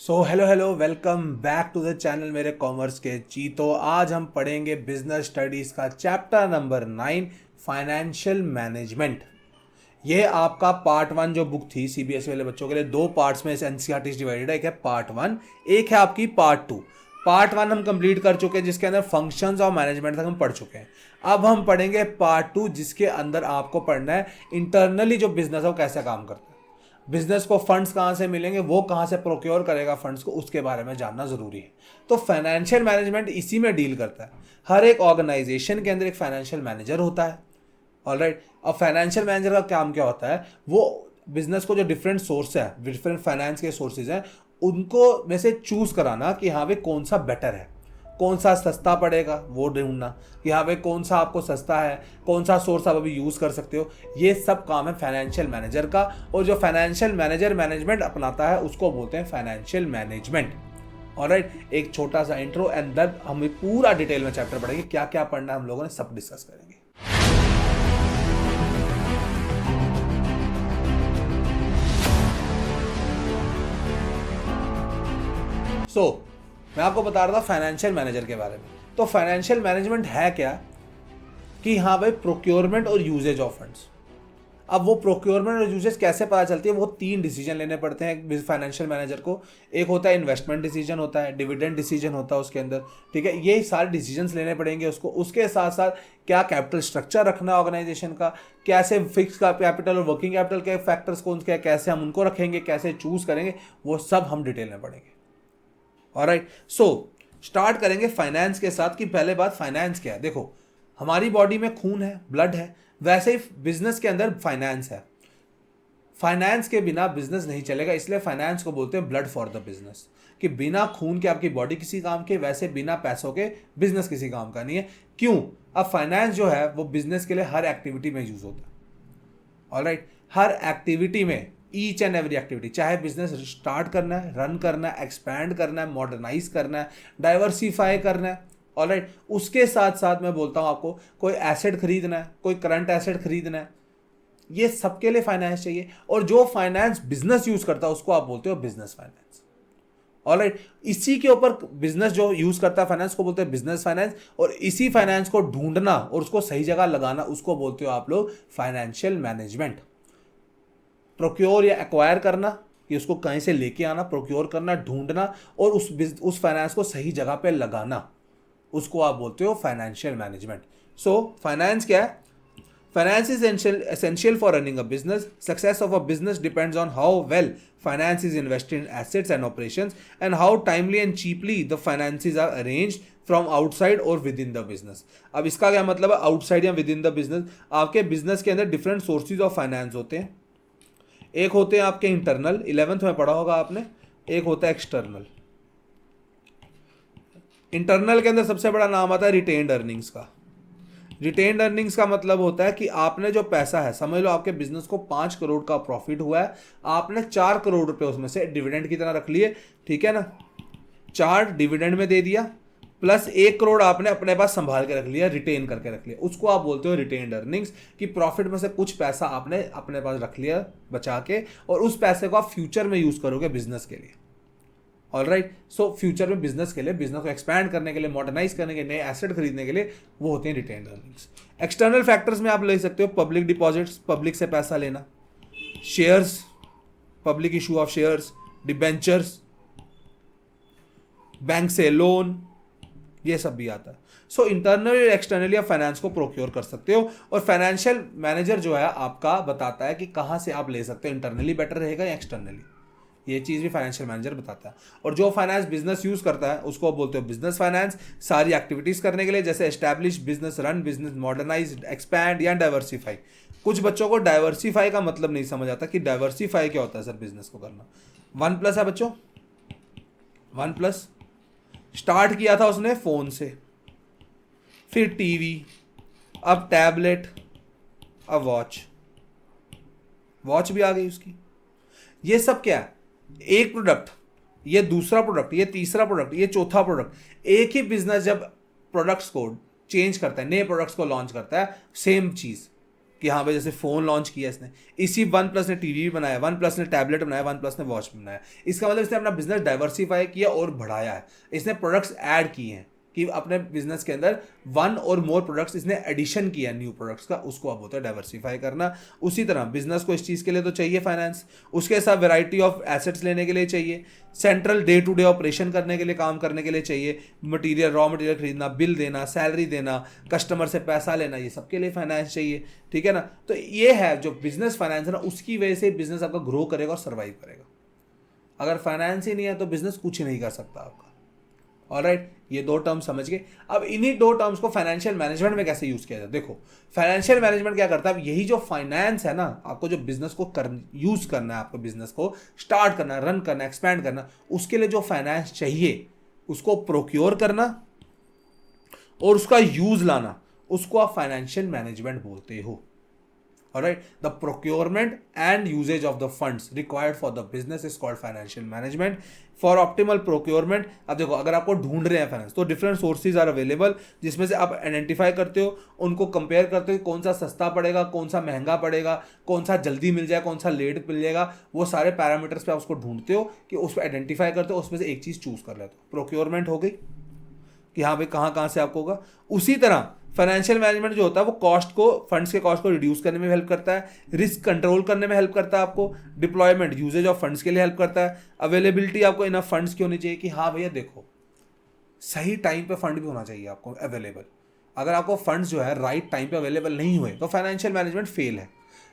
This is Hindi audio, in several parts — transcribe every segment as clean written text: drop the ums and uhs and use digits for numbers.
So hello welcome back to the channel मेरे कॉमर्स के जी। तो आज हम पढ़ेंगे बिजनेस स्टडीज़ का चैप्टर नंबर 9 फाइनेंशियल मैनेजमेंट। ये आपका पार्ट वन जो बुक थी सीबीएसई वाले बच्चों के लिए, दो पार्ट्स में इसे एनसीईआरटी डिवाइडेड है। एक है पार्ट वन, एक है आपकी पार्ट टू। पार्ट वन हम कंप्लीट कर चुके हैं जिसके अंदर फंक्शंस और मैनेजमेंट तक हम पढ़ चुके हैं। अब हम पढ़ेंगे पार्ट टू जिसके अंदर आपको पढ़ना है इंटरनली जो बिजनेस है वो कैसे काम करता है, बिजनेस को फंड्स कहाँ से मिलेंगे, वो कहाँ से प्रोक्योर करेगा फंड्स को, उसके बारे में जानना ज़रूरी है। तो फाइनेंशियल मैनेजमेंट इसी में डील करता है। हर एक ऑर्गेनाइजेशन के अंदर एक फाइनेंशियल मैनेजर होता है। ऑलराइट, अब फाइनेंशियल मैनेजर का काम क्या होता है, वो बिजनेस को जो डिफरेंट सोर्स है, डिफरेंट फाइनेंस के सोर्सेज हैं, उनको में से चूज कराना कि हाँ भाई कौन सा बेटर है, कौन सा सस्ता पड़ेगा वो ढूंढना कि हाँ भाई कौन सा आपको सस्ता है, कौन सा सोर्स आप अभी यूज़ कर सकते हो। ये सब काम है फाइनेंशियल मैनेजर का। और जो फाइनेंशियल मैनेजर मैनेजमेंट अपनाता है उसको बोलते हैं फाइनेंशियल मैनेजमेंट। ऑलराइट, एक छोटा सा इंट्रो एंड देन हम पूरा डिटेल में चैप्टर पढ़ेंगे, क्या क्या पढ़ना है हम लोगों ने सब डिस्कस करेंगे। मैं आपको बता रहा था फाइनेंशियल मैनेजर के बारे में। तो फाइनेंशियल मैनेजमेंट है क्या कि हाँ भाई प्रोक्योरमेंट और यूजेज ऑफ फंड्स। अब वो प्रोक्योरमेंट और यूजेज कैसे पता चलती है, वो तीन डिसीजन लेने पड़ते हैं फाइनेंशियल मैनेजर को। एक होता है इन्वेस्टमेंट डिसीजन, होता है डिविडेंड डिसीजन होता है उसके अंदर, ठीक है। ये सारे डिसीजंस लेने पड़ेंगे उसको। उसके साथ साथ क्या कैपिटल स्ट्रक्चर रखना है ऑर्गेनाइजेशन का, कैसे फिक्स कैपिटल और वर्किंग कैपिटल के फैक्टर्स कौन से, कैसे हम उनको रखेंगे, कैसे चूज करेंगे, वो सब हम डिटेल में पढ़ेंगे। ऑलराइट, सो स्टार्ट करेंगे फाइनेंस के साथ कि पहले बात फाइनेंस क्या है। देखो, हमारी बॉडी में खून है, ब्लड है, वैसे ही बिजनेस के अंदर फाइनेंस है। फाइनेंस के बिना बिजनेस नहीं चलेगा, इसलिए फाइनेंस को बोलते हैं ब्लड फॉर द बिजनेस। कि बिना खून के आपकी बॉडी किसी काम के, वैसे बिना पैसों के बिजनेस किसी काम का नहीं है। क्यों? अब फाइनेंस जो है वो बिजनेस के लिए हर एक्टिविटी में यूज होता है। ऑलराइट, हर एक्टिविटी में, ईच एंड एवरी एक्टिविटी, चाहे बिजनेस स्टार्ट करना है, रन करना है, एक्सपैंड करना है, मॉडर्नाइज करना है, डाइवर्सिफाई करना है। ऑलराइट, उसके साथ साथ मैं बोलता हूं आपको कोई एसेट खरीदना है, कोई करंट एसेट खरीदना है, ये सबके लिए फाइनेंस चाहिए। और जो फाइनेंस बिजनेस यूज करता है उसको आप बोलते हो बिजनेस फाइनेंस। ऑलराइट, इसी के ऊपर बिजनेस जो यूज करता है फाइनेंस को बोलते हैं बिजनेस फाइनेंस। और इसी फाइनेंस को ढूंढना और उसको सही जगह लगाना उसको बोलते हो आप लोग फाइनेंशियल मैनेजमेंट। प्रोक्योर या एक्वायर करना, कि उसको कहीं से लेके आना, प्रोक्योर करना, ढूंढना और उस फाइनेंस को सही जगह पे लगाना, उसको आप बोलते हो फाइनेंशियल मैनेजमेंट। सो फाइनेंस क्या है? Finance is essential for running a business. Success of a business depends on how well finance is invested in assets and operations and how timely and cheaply the finances are arranged from outside or within the business. अब इसका क्या मतलब है, आउटसाइड या विद इन द बिजनेस? आपके बिजनेस के अंदर डिफरेंट सोर्सेज ऑफ फाइनेंस होते हैं। एक होते हैं आपके इंटरनल, 11th में पढ़ा होगा आपने। एक होता है एक्सटर्नल। इंटरनल के अंदर सबसे बड़ा नाम आता है रिटेन्ड अर्निंग्स का। रिटेन्ड अर्निंग्स का मतलब होता है कि आपने जो पैसा है, समझ लो आपके बिजनेस को 5 करोड़ का प्रॉफिट हुआ है, आपने 4 करोड़ रुपए उसमें से डिविडेंड की तरह रख लिए, ठीक है ना। 4 डिविडेंड में दे दिया, प्लस 1 करोड़ आपने अपने पास संभाल के रख लिया, रिटेन करके रख लिया, उसको आप बोलते हो रिटेन्ड अर्निंग्स। कि प्रॉफिट में से कुछ पैसा आपने अपने पास रख लिया बचा के, और उस पैसे को आप फ्यूचर में यूज करोगे बिजनेस के लिए। ऑलराइट, सो फ्यूचर में बिजनेस के लिए, बिजनेस को एक्सपैंड करने के लिए, मॉडर्नाइज करने के लिए, नए एसेट खरीदने के लिए, वो होते हैं रिटेन्ड अर्निंग्स। एक्सटर्नल फैक्टर्स में आप ले सकते हो पब्लिक डिपॉजिट्स, पब्लिक से पैसा लेना, shares, public issue of shares, debentures, bank से लोन, ये सब भी आता है। सो इंटरनली और एक्सटर्नली आप फाइनेंस को प्रोक्योर कर सकते हो। और फाइनेंशियल मैनेजर जो है आपका बताता है कि कहाँ से आप ले सकते हो, इंटरनली बेटर रहेगा या एक्सटर्नली, ये चीज़ भी फाइनेंशियल मैनेजर बताता है। और जो फाइनेंस बिजनेस यूज करता है उसको बोलते हो बिजनेस फाइनेंस, सारी एक्टिविटीज करने के लिए, जैसे establish business, run business, modernise, expand या डाइवर्सिफाई। कुछ बच्चों को डाइवर्सिफाई का मतलब नहीं समझ आता कि डाइवर्सिफाई क्या होता है सर बिजनेस को करना। 1+ है बच्चों, 1+ स्टार्ट किया था उसने फोन से, फिर टीवी, अब टैबलेट, अब वॉच भी आ गई उसकी। ये सब क्या है? एक प्रोडक्ट, ये दूसरा प्रोडक्ट, ये तीसरा प्रोडक्ट, ये चौथा प्रोडक्ट। एक ही बिजनेस जब प्रोडक्ट्स को चेंज करता है, नए प्रोडक्ट्स को लॉन्च करता है, सेम चीज, कि हाँ भाई जैसे फ़ोन लॉन्च किया इसने, इसी वन प्लस ने टीवी बनाया, वन प्लस ने टैबलेट बनाया, वन प्लस ने वॉच बनाया। इसका मतलब इसने अपना बिजनेस डाइवर्सिफाई किया और बढ़ाया है, इसने प्रोडक्ट्स ऐड किए हैं कि अपने बिजनेस के अंदर वन और मोर प्रोडक्ट्स इसने एडिशन किया न्यू प्रोडक्ट्स का, उसको अब होता है डाइवर्सिफाई करना। उसी तरह बिजनेस को इस चीज़ के लिए तो चाहिए फाइनेंस, उसके साथ वैरायटी ऑफ एसेट्स लेने के लिए चाहिए, central day to day operation करने के लिए, काम करने के लिए चाहिए, मटेरियल रॉ मटेरियल खरीदना, बिल देना, सैलरी देना, कस्टमर से पैसा लेना, ये सबके लिए फाइनेंस चाहिए। ठीक है ना, तो ये है जो बिजनेस फाइनेंस है ना, उसकी वजह से बिजनेस आपका ग्रो करेगा और सर्वाइव करेगा। अगर फाइनेंस ही नहीं है तो बिजनेस कुछ ही नहीं कर सकता आपका। ऑलराइट, ये दो टर्म समझ गए। अब इन्हीं दो टर्म्स को फाइनेंशियल मैनेजमेंट में कैसे यूज किया जाए, देखो फाइनेंशियल मैनेजमेंट क्या करता है, यही जो फाइनेंस है ना, आपको जो बिजनेस को यूज करना है, आपको बिजनेस को स्टार्ट करना, रन करना, एक्सपैंड करना, उसके लिए जो फाइनेंस चाहिए उसको प्रोक्योर करना और उसका यूज लाना, उसको आप फाइनेंशियल मैनेजमेंट बोलते हो। Alright, the procurement and usage of the funds required for the business is called financial management. For optimal procurement, अब देखो अगर आपको ढूंढ रहे हैं फाइनेंस तो डिफरेंट सोर्सेज आर अवेलेबल, जिसमें से आप आइडेंटिफाई करते हो, उनको कंपेयर करते हो, कौन सा सस्ता पड़ेगा, कौन सा महंगा पड़ेगा, कौन सा जल्दी मिल जाए, कौन सा लेट मिल जाएगा, वो सारे पैरामीटर्स पे आप उसको ढूंढते हो कि उस पर आइडेंटिफाई करते हो, उसमें से एक चीज़ चूज कर लेते हो। प्रोक्योरमेंट हो गई कि हाँ भाई कहाँ कहाँ से आपको होगा। उसी तरह फाइनेंशियल मैनेजमेंट जो होता है वो कॉस्ट को, फंड्स के कॉस्ट को रिड्यूस करने में हेल्प करता है, रिस्क कंट्रोल करने में हेल्प करता है आपको, डिप्लॉयमेंट यूजेज ऑफ फंड्स के लिए हेल्प करता है, अवेलेबिलिटी आपको इनफ फंड्स की होनी चाहिए कि हाँ भैया देखो सही टाइम पे फंड भी होना चाहिए आपको अवेलेबल। अगर आपको फंड्स जो है राइट टाइम पे अवेलेबल नहीं हुए तो फाइनेंशियल मैनेजमेंट फेल है।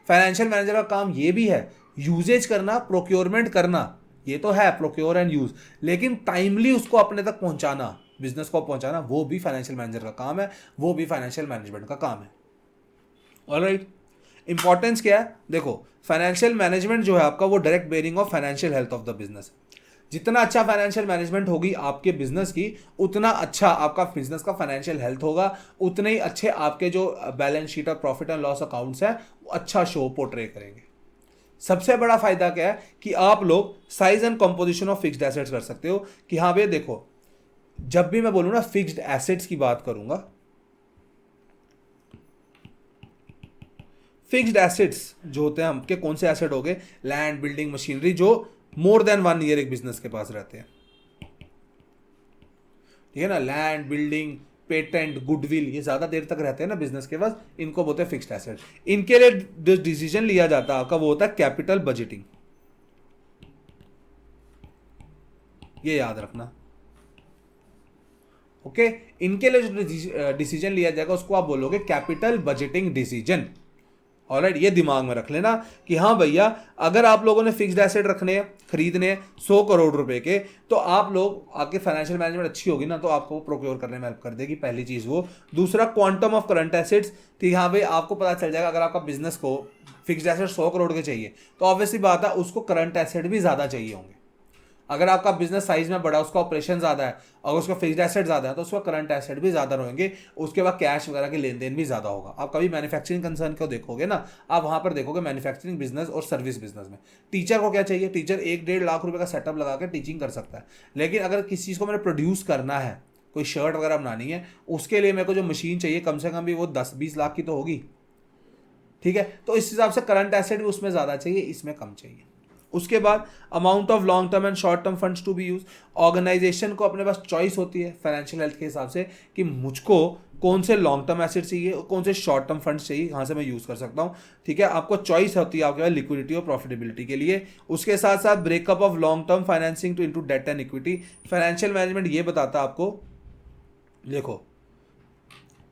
फाइनेंशियल मैनेजर का काम ये भी है यूजेज करना, प्रोक्योरमेंट करना, ये तो है प्रोक्योर एंड यूज, लेकिन टाइमली उसको अपने तक पहुंचाना, बिजनेस को पहुंचाना, वो भी फाइनेंशियल मैनेजर का काम है, वो भी फाइनेंशियल मैनेजमेंट का काम है। ऑलराइट, इंपॉर्टेंस क्या है, देखो फाइनेंशियल मैनेजमेंट जो है आपका वो direct bearing of financial health of the business. जितना अच्छा फाइनेंशियल मैनेजमेंट होगी आपके बिजनेस की, उतना अच्छा आपका बिजनेस का फाइनेंशियल हेल्थ होगा, उतने ही अच्छे आपके जो बैलेंस शीट और प्रॉफिट एंड लॉस अकाउंट्स हैं वो अच्छा शो पोर्ट्रे करेंगे। सबसे बड़ा फायदा क्या है कि आप लोग size and composition of fixed assets कर सकते हो कि हाँ भैया देखो, जब भी मैं बोलूं ना फिक्स्ड एसेट्स की बात करूंगा, फिक्स्ड एसेट्स जो होते हैं हमके कौन से एसेट हो गए, लैंड, बिल्डिंग, मशीनरी, जो मोर देन 1 ईयर एक बिजनेस के पास रहते हैं। ठीक है ना, लैंड, बिल्डिंग, पेटेंट, गुडविल, ये ज्यादा देर तक रहते हैं ना बिजनेस के पास, इनको बोलते हैं फिक्स्ड एसेट। इनके लिए जो डिसीजन लिया जाता है आपका वो होता है कैपिटल बजटिंग, ये याद रखना। ओके, इनके लिए जो डिसीजन लिया जाएगा उसको आप बोलोगे कैपिटल बजटिंग डिसीजन। ऑलराइट, ये दिमाग में रख लेना कि हाँ भैया अगर आप लोगों ने फिक्स्ड एसेट रखने हैं, खरीदने हैं 100 करोड़ रुपए के, तो आप लोग, आपके फाइनेंशियल मैनेजमेंट अच्छी होगी ना तो आपको प्रोक्योर करने में हेल्प कर देगी, पहली चीज वो। दूसरा, क्वांटम ऑफ करंट एसेट्स, कि हाँ भाई आपको पता चल जाएगा अगर आपका बिजनेस को फिक्स्ड एसेट 100 करोड़ के चाहिए तो ऑब्वियसली बात है उसको करंट एसेट भी ज्यादा चाहिए होंगे। अगर आपका बिजनेस साइज में बड़ा, उसका ऑपरेशन ज्यादा है और उसका फिक्स्ड एसेट ज्यादा है तो उसका करंट एसेट भी ज्यादा रहेंगे, उसके बाद कैश वगैरह के लेन देन भी ज्यादा होगा। आप कभी मैन्युफैक्चरिंग कंसर्न को देखोगे ना, आप वहां पर देखोगे मैन्युफैक्चरिंग बिजनेस और सर्विस बिजनेस में टीचर को क्या चाहिए, टीचर 1-1.5 लाख रुपए का सेटअप लगा के टीचिंग कर सकता है, लेकिन अगर किसी चीज को मैंने प्रोड्यूस करना है, कोई शर्ट वगैरह बनानी है, उसके लिए मेरे को जो मशीन चाहिए कम से कम भी वो 10-20 लाख की तो होगी। ठीक है, तो इस हिसाब से करंट एसेट भी उसमें ज्यादा चाहिए, इसमें कम चाहिए। उसके बाद amount of long term and short term funds to be use. Organisation को अपने पास चॉइस होती है फाइनेंशियल हेल्थ के हिसाब से कि मुझको कौन से लॉन्ग टर्म एसेट चाहिए और कौन से शॉर्ट टर्म फंड्स चाहिए, कहाँ से मैं यूज कर सकता हूँ। ठीक है, आपको चॉइस होती है आपके पास लिक्विडिटी और प्रॉफिटेबिलिटी के लिए। उसके साथ साथ breakup of long term financing to into debt and equity. Financial management ये बताता है आपको, देखो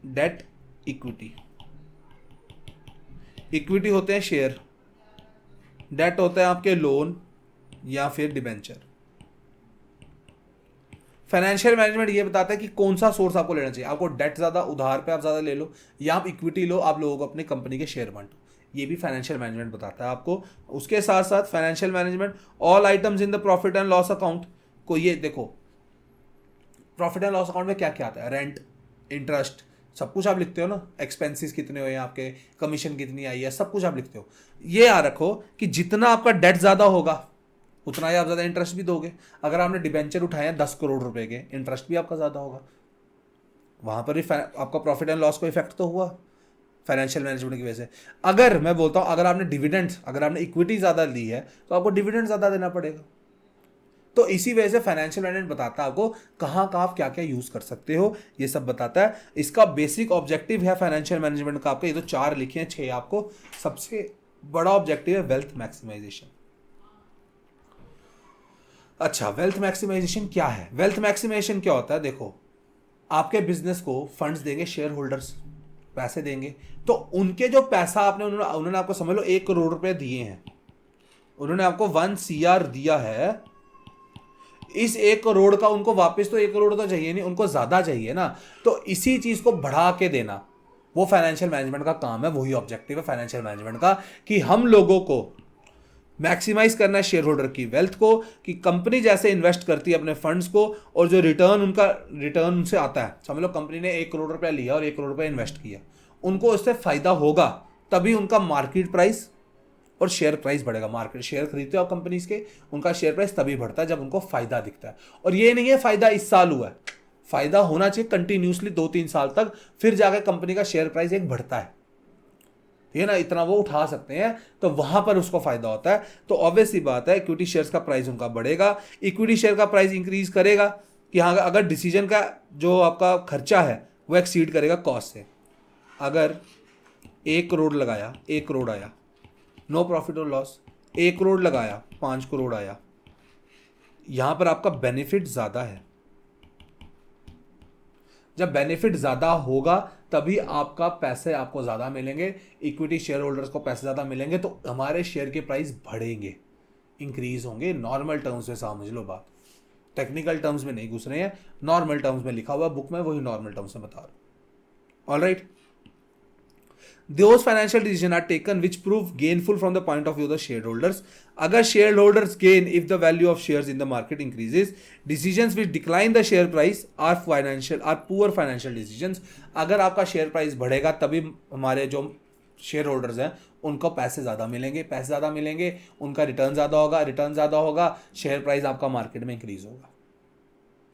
डेट, इक्विटी, इक्विटी होते हैं शेयर, डेट होता है आपके लोन या फिर डिबेंचर। फाइनेंशियल मैनेजमेंट ये बताता है कि कौन सा सोर्स आपको लेना चाहिए, आपको डेट ज्यादा, उधार पे आप ज्यादा ले लो, या आप इक्विटी लो, आप लोगों को अपनी कंपनी के शेयर बांटो, ये भी फाइनेंशियल मैनेजमेंट बताता है आपको। उसके साथ साथ financial management all items in the profit and loss account को, ये देखो प्रॉफिट एंड लॉस अकाउंट में क्या क्या आता है, रेंट, इंटरेस्ट, सब कुछ आप लिखते हो ना, एक्सपेंसेस कितने हुए हैं आपके, कमीशन कितनी आई है, सब कुछ आप लिखते हो। ये याद रखो कि जितना आपका डेट ज्यादा होगा उतना ही आप ज्यादा इंटरेस्ट भी दोगे। अगर आपने डिबेंचर उठाए हैं 10 करोड़ रुपए के, इंटरेस्ट भी आपका ज्यादा होगा, वहां पर ही आपका प्रॉफिट एंड लॉस को इफेक्ट तो हुआ। फाइनेंशियल मैनेजमेंट की वजह से। अगर मैं बोलता हूं अगर आपने इक्विटी ज़्यादा ली है तो आपको डिविडेंड ज़्यादा देना पड़ेगा। तो इसी वजह से फाइनेंशियल मैनेजमेंट बताता है आपको कहाँ कहाँ आप क्या क्या यूज कर सकते हो, ये सब बताता है। इसका बेसिक ऑब्जेक्टिव है फाइनेंशियल मैनेजमेंट का, आपके ये तो 4 लिखे हैं, 6 आपको। सबसे बड़ा ऑब्जेक्टिव है वेल्थ मैक्सिमाइजेशन। अच्छा, वेल्थ मैक्सिमाइजेशन क्या है? वेल्थ मैक्सिमाइजेशन क्या होता है? देखो, आपके बिजनेस को फंड्स देंगे शेयर होल्डर्स, पैसे देंगे, तो उनके जो पैसा उन्होंने आपको समझ लो 1 करोड़ रुपए दिए हैं, उन्होंने आपको 1 CR दिया है। इस 1 करोड़ का उनको वापस तो 1 करोड़ तो चाहिए नहीं, उनको ज्यादा चाहिए ना, तो इसी चीज को बढ़ा के देना वो फाइनेंशियल मैनेजमेंट का काम है। वही ऑब्जेक्टिव है फाइनेंशियल मैनेजमेंट का कि हम लोगों को मैक्सिमाइज करना है शेयर होल्डर की वेल्थ को, कि कंपनी जैसे इन्वेस्ट करती है अपने फंड्स को और जो रिटर्न उनसे आता है, समझ लो कंपनी ने 1 करोड़ रुपया लिया और 1 करोड़ रुपया इन्वेस्ट किया, उनको उससे फायदा होगा, तभी उनका मार्केट प्राइस और शेयर प्राइस बढ़ेगा। मार्केट शेयर खरीदते हो कंपनीज के, उनका शेयर प्राइस तभी बढ़ता है जब उनको फायदा दिखता है। और ये नहीं है फायदा इस साल हुआ है, फायदा होना चाहिए कंटिन्यूसली 2-3 साल तक, फिर जाकर कंपनी का शेयर प्राइस एक बढ़ता है, ये ना इतना वो उठा सकते हैं, तो वहां पर उसको फायदा होता है। तो ऑब्वियस सी बात है इक्विटी शेयर्स का प्राइस उनका बढ़ेगा, इक्विटी शेयर का प्राइस इंक्रीज करेगा कि हाँ, अगर डिसीजन का जो आपका खर्चा है वो एक्सीड करेगा कॉस्ट से। अगर 1 करोड़ लगाया 1 करोड़ आया, नो प्रॉफिट और लॉस। 1 करोड़ लगाया 5 करोड़ आया, यहां पर आपका बेनिफिट ज्यादा है। जब बेनिफिट ज्यादा होगा तभी आपका पैसे आपको ज्यादा मिलेंगे, इक्विटी शेयर होल्डर्स को पैसे ज्यादा मिलेंगे, तो हमारे शेयर के प्राइस बढ़ेंगे, इंक्रीज होंगे। नॉर्मल टर्म्स में समझ लो बात, टेक्निकल टर्म्स में नहीं घुस रहे हैं, नॉर्मल टर्म्स में लिखा हुआ बुक में, वही नॉर्मल टर्म्स में बता रहा हूं। Alright, those financial decisions are taken which prove gainful from the point of view of the shareholders. अगर shareholders gain if the value of shares in the market increases, decisions which decline the share price are poor financial decisions. अगर आपका शेयर प्राइस बढ़ेगा तभी हमारे जो शेयर होल्डर्स हैं उनको पैसे ज़्यादा मिलेंगे, उनका रिटर्न ज़्यादा होगा, शेयर प्राइस आपका मार्केट में इंक्रीज होगा।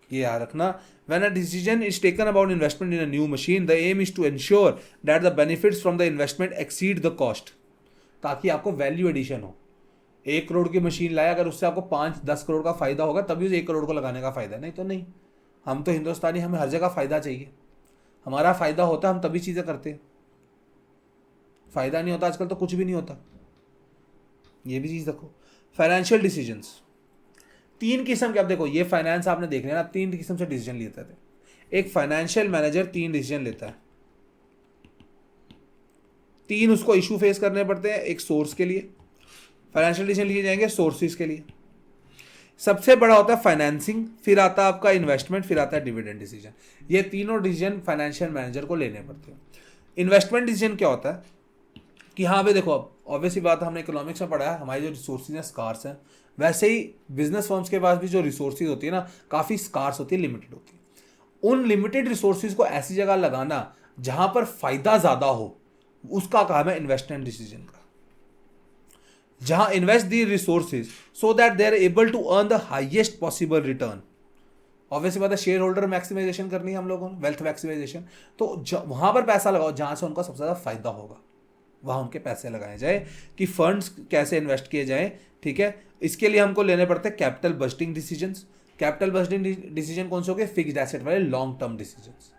ये याद रखना। When a decision is taken about investment in a new machine, the aim is to ensure that the benefits from the investment exceed the cost, ताकि आपको वैल्यू एडिशन हो। 1 करोड़ की मशीन लाया, अगर उससे आपको 5-10 करोड़ का फायदा होगा तभी उस 1 करोड़ को लगाने का फायदा, नहीं तो नहीं। हम तो हिंदुस्तानी, हमें हर जगह फायदा चाहिए, हमारा फायदा होता है हम तभी चीज़ें करते हैं, फायदा नहीं होता आजकल तो कुछ भी नहीं होता। ये भी चीज़ देखो। फाइनेंशियल डिसीजंस 3 किस्म के, अब देखो ये फाइनेंस आपने देख लिया ना, 3 किस्म से डिसीजन लेते थे। एक फाइनेंशियल मैनेजर 3 डिसीजन लेता है, 3 उसको इशू फेस करने पड़ते हैं। एक सोर्स के लिए फाइनेंशियल डिसीजन लिए जाएंगे, सोर्सेज के लिए सबसे बड़ा होता है फाइनेंसिंग, फिर आता है आपका इन्वेस्टमेंट, फिर आता है डिविडेंड डिसीजन। ये तीनों डिसीजन फाइनेंशियल मैनेजर को लेने पड़ते हैं। इन्वेस्टमेंट डिसीजन क्या होता है कि हाँ भाई देखो, अब ऑब्वियसली बात हमने इकोनॉमिक्स में पढ़ा है, हमारी जो रिसोर्सेज हैं स्कार्स हैं, वैसे ही बिजनेस फर्म्स के पास भी जो रिसोर्सेज होती है ना, काफ़ी स्कार्स होती है, लिमिटेड होती है। उन लिमिटेड रिसोर्सेज को ऐसी जगह लगाना जहां पर फायदा ज़्यादा हो, उसका काम है इन्वेस्टमेंट डिसीजन का। जहां invest the resources so that they are able to earn the highest possible return. Obviously बात है शेयर होल्डर मैक्सिमाइजेशन करनी है हम लोगों ने, वेल्थ मैक्सिमाइजेशन, तो वहां पर पैसा लगाओ जहां से उनका सबसे ज़्यादा फायदा होगा, वहां उनके पैसे लगाए जाए, कि फंड्स कैसे इन्वेस्ट किए जाएं। ठीक है, इसके लिए हमको लेने पड़ते हैं capital budgeting decisions. Capital budgeting decision कौन से हो गए? फिक्स्ड एसेट वाले लॉन्ग टर्म डिसीजंस।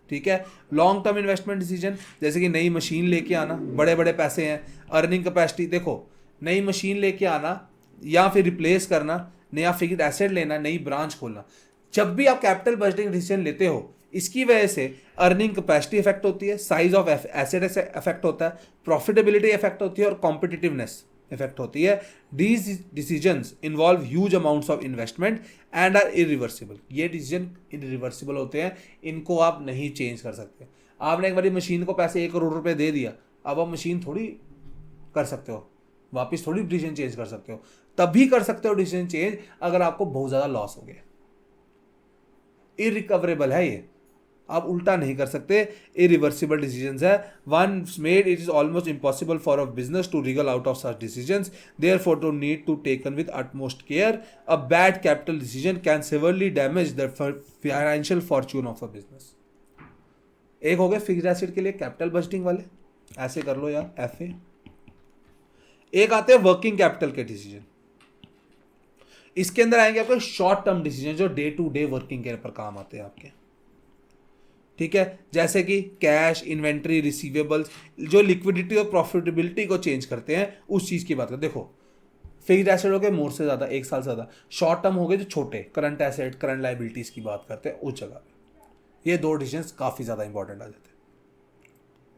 ठीक है, लॉन्ग टर्म इन्वेस्टमेंट डिसीजन, जैसे कि नई मशीन लेके आना, बड़े बड़े पैसे हैं, अर्निंग कैपेसिटी। देखो, नई मशीन लेके आना या फिर रिप्लेस करना, नया फिक्स्ड एसेट लेना, नई ब्रांच खोलना, जब भी आप कैपिटल बजटिंग डिसीजन लेते हो, इसकी वजह से अर्निंग कैपेसिटी इफेक्ट होती है, साइज ऑफ एसेट इफेक्ट होता है, प्रॉफिटेबिलिटी इफेक्ट होती है और कॉम्पिटिटिवनेस इफेक्ट होती है। These decisions involve huge amounts of investment and are irreversible. ये डिसीजन इरिवर्सिबल होते हैं, इनको आप नहीं चेंज कर सकते। आपने एक बार मशीन को पैसे 1 करोड़ रुपए दे दिया, अब आप मशीन थोड़ी कर सकते हो, वापस थोड़ी डिसीजन चेंज कर सकते हो। तभी कर सकते हो डिसीजन चेंज अगर आपको बहुत ज़्यादा लॉस हो गया, इरिकवरेबल है ये, आप उल्टा नहीं कर सकते, इरिवर्सिबल डिसीजंस है। Once made it is almost impossible for a business to wriggle out of such decisions, therefore to need to taken with utmost care. A bad capital decision can severely damage the financial fortune of a business. एक हो गए फिक्स्ड एसेट के लिए कैपिटल बजटिंग वाले, ऐसे कर लो यार, FA। एक आते हैं वर्किंग कैपिटल के डिसीजन। इसके अंदर आएंगे आपके शॉर्ट टर्म डिसीजन जो डे टू डे वर्किंग के पर काम आते हैं आपके, ठीक है। जैसे कि कैश, इन्वेंट्री, रिसीवेबल्स, जो लिक्विडिटी और प्रॉफिटेबिलिटी को चेंज करते हैं, उस चीज की बात करें। देखो फिक्स्ड एसेट हो गए मोर से ज्यादा, 1 साल से ज्यादा। शॉर्ट टर्म हो गए जो छोटे, करंट एसेट, करंट लाइबिलिटीज की बात करते हैं उस जगह पे। ये 2 डिसीजन काफी ज्यादा इंपॉर्टेंट आ जाते हैं।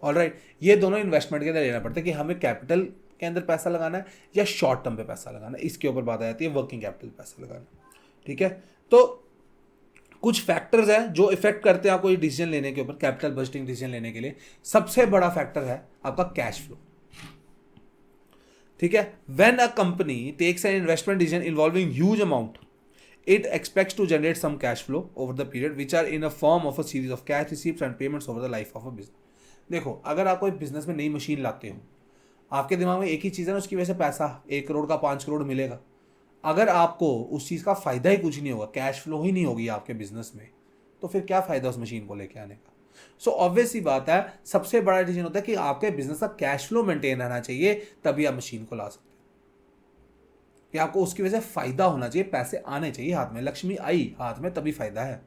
ऑलराइट, ये दोनों इन्वेस्टमेंट के अंदर लेना पड़ता है कि हमें कैपिटल के अंदर पैसा लगाना है या शॉर्ट टर्म पे पैसा लगाना है। इसके ऊपर बात आ जाती है वर्किंग कैपिटल पैसा लगाना, ठीक है। तो कुछ फैक्टर्स हैं जो इफेक्ट करते हैं आपको ये डिसीजन लेने के ऊपर, कैपिटल बजटिंग डिसीजन लेने के लिए। सबसे बड़ा फैक्टर है आपका कैश फ्लो, ठीक है। When a company takes an investment decision involving huge amount, it expects to generate some cash flow over the period which are in a form of a series of cash receipts and payments over the life of a business। देखो अगर आप कोई बिजनेस में नई मशीन लाते हो, आपके दिमाग में एक ही चीज़ है ना, उसकी वजह से पैसा 1 करोड़ का 5 करोड़ मिलेगा। अगर आपको उस चीज़ का फायदा ही कुछ नहीं होगा, कैश फ्लो ही नहीं होगी आपके बिजनेस में, तो फिर क्या फायदा उस मशीन को लेके आने का। सो ऑब्वियस सी बात है, सबसे बड़ा डिसीजन होता है कि आपके बिजनेस का कैश फ्लो मेंटेन रहना चाहिए, तभी आप मशीन को ला सकते हैं। कि आपको उसकी वजह से फायदा होना चाहिए, पैसे आने चाहिए हाथ में, लक्ष्मी आई हाथ में तभी फायदा है।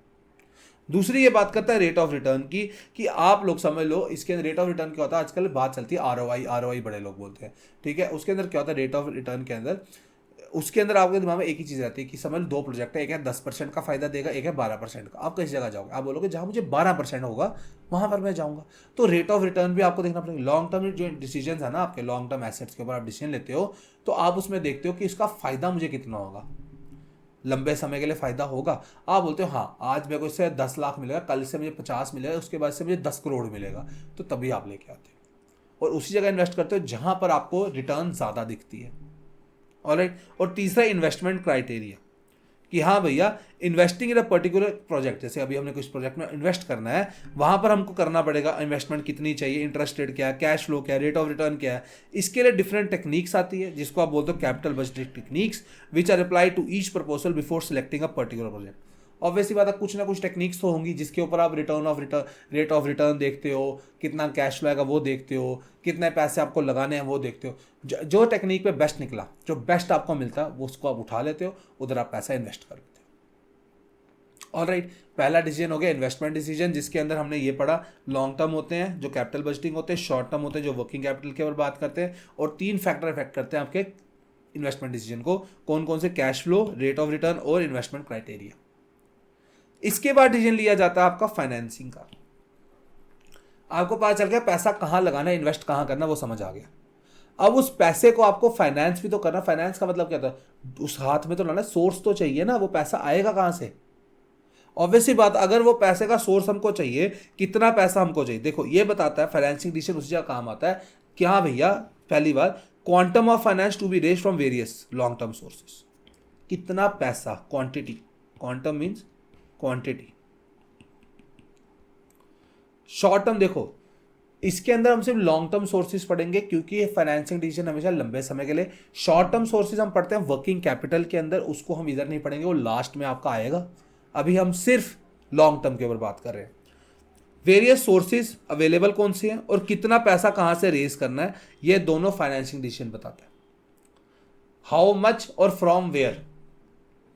दूसरी ये बात करता है रेट ऑफ रिटर्न की, कि आप लोग समझ लो इसके अंदर रेट ऑफ रिटर्न क्या होता है। आजकल बात चलती है ROI, ROI बड़े लोग बोलते हैं, ठीक है। उसके अंदर क्या होता है रेट ऑफ रिटर्न के अंदर, उसके अंदर आपके दिमाग में एक ही चीज़ रहती है कि समझ लो 2 प्रोजेक्ट है, एक है 10% का फायदा देगा, एक है 12% का। आप किस जगह जाओगे? आप बोलोगे जहाँ मुझे 12% होगा वहाँ पर मैं जाऊँगा। तो रेट ऑफ रिटर्न भी आपको देखना पड़ेगा। लॉन्ग टर्म जो डिसीजन है ना आपके, लॉन्ग टर्म एसेट्स के ऊपर आप डिसीजन लेते हो, तो आप उसमें देखते हो कि इसका फायदा मुझे कितना होगा, लंबे समय के लिए फायदा होगा। आप बोलते हो हाँ आज मेरे को इससे 10 लाख मिलेगा, कल से मुझे 50 मिलेगा, उसके बाद से मुझे 10 करोड़ मिलेगा, तो तभी आप लेके आते हो और उसी जगह इन्वेस्ट करते हो जहां पर आपको रिटर्न ज़्यादा दिखती है। ऑलराइट, और तीसरा इन्वेस्टमेंट क्राइटेरिया, कि हाँ भैया investing in a particular project, जैसे अभी हमने कुछ प्रोजेक्ट में इन्वेस्ट करना है, वहां पर हमको करना पड़ेगा इन्वेस्टमेंट कितनी चाहिए, इंटरेस्ट रेट क्या है, कैश फ्लो क्या है, रेट ऑफ रिटर्न क्या है। इसके लिए डिफरेंट टेक्निक्स आती है जिसको आप बोलते हो capital budgeting techniques, which are apply to each proposal before selecting a particular project. Obviously बात है, कुछ ना कुछ टेक्निक्स तो होंगी जिसके ऊपर आप रेट ऑफ रिटर्न देखते हो, कितना कैश फ्लो आएगा वो देखते हो, कितने पैसे आपको लगाने हैं वो देखते हो। जो टेक्निक पे बेस्ट निकला, जो बेस्ट आपको मिलता है वो उसको आप उठा लेते हो, उधर आप पैसा इन्वेस्ट कर लेते हो। ऑलराइट, पहला डिसीजन हो गया इन्वेस्टमेंट डिसीजन, जिसके अंदर हमने ये पढ़ा लॉन्ग टर्म होते हैं जो कैपिटल बजटिंग होते हैं, शॉर्ट टर्म होते हैं जो वर्किंग कैपिटल के ऊपर बात करते हैं, और 3 फैक्टर इफेक्ट करते हैं आपके इन्वेस्टमेंट डिसीजन को। कौन कौन से? Cash flow, rate of return और इन्वेस्टमेंट क्राइटेरिया। इसके बाद डिसीजन लिया जाता है आपका फाइनेंसिंग का। आपको पता चल गया पैसा कहां लगाना है, इन्वेस्ट कहां करना, वो समझ आ गया। अब उस पैसे को आपको फाइनेंस भी तो करना। फाइनेंस का मतलब क्या था? उस हाथ में तो लाना, सोर्स तो चाहिए ना, वो पैसा आएगा कहां से? ऑब्वियसली बात, अगर वो पैसे का सोर्स हमको चाहिए, कितना पैसा हमको चाहिए, देखो ये बताता है फाइनेंसिंग डिसीजन उसी जगह काम आता है। क्या भैया, पहली बात, quantum of finance to be raise from various long term sources. कितना पैसा, quantity, quantum means quantity. Short term देखो, इसके अंदर हम सिर्फ लॉन्ग टर्म सोर्सेज पढ़ेंगे क्योंकि फाइनेंसिंग डिसीजन हमेशा लंबे समय के लिए। शॉर्ट टर्म सोर्सेज हम पढ़ते हैं वर्किंग कैपिटल के अंदर, उसको हम इधर नहीं पढ़ेंगे, वो लास्ट में आपका आएगा। अभी हम सिर्फ लॉन्ग टर्म के ऊपर बात कर रहे हैं। वेरियस सोर्सेज अवेलेबल कौन से हैं और कितना पैसा कहां से रेज करना है, ये दोनों फाइनेंसिंग डिसीजन बताता है। हाउ मच और फ्रॉम वेयर,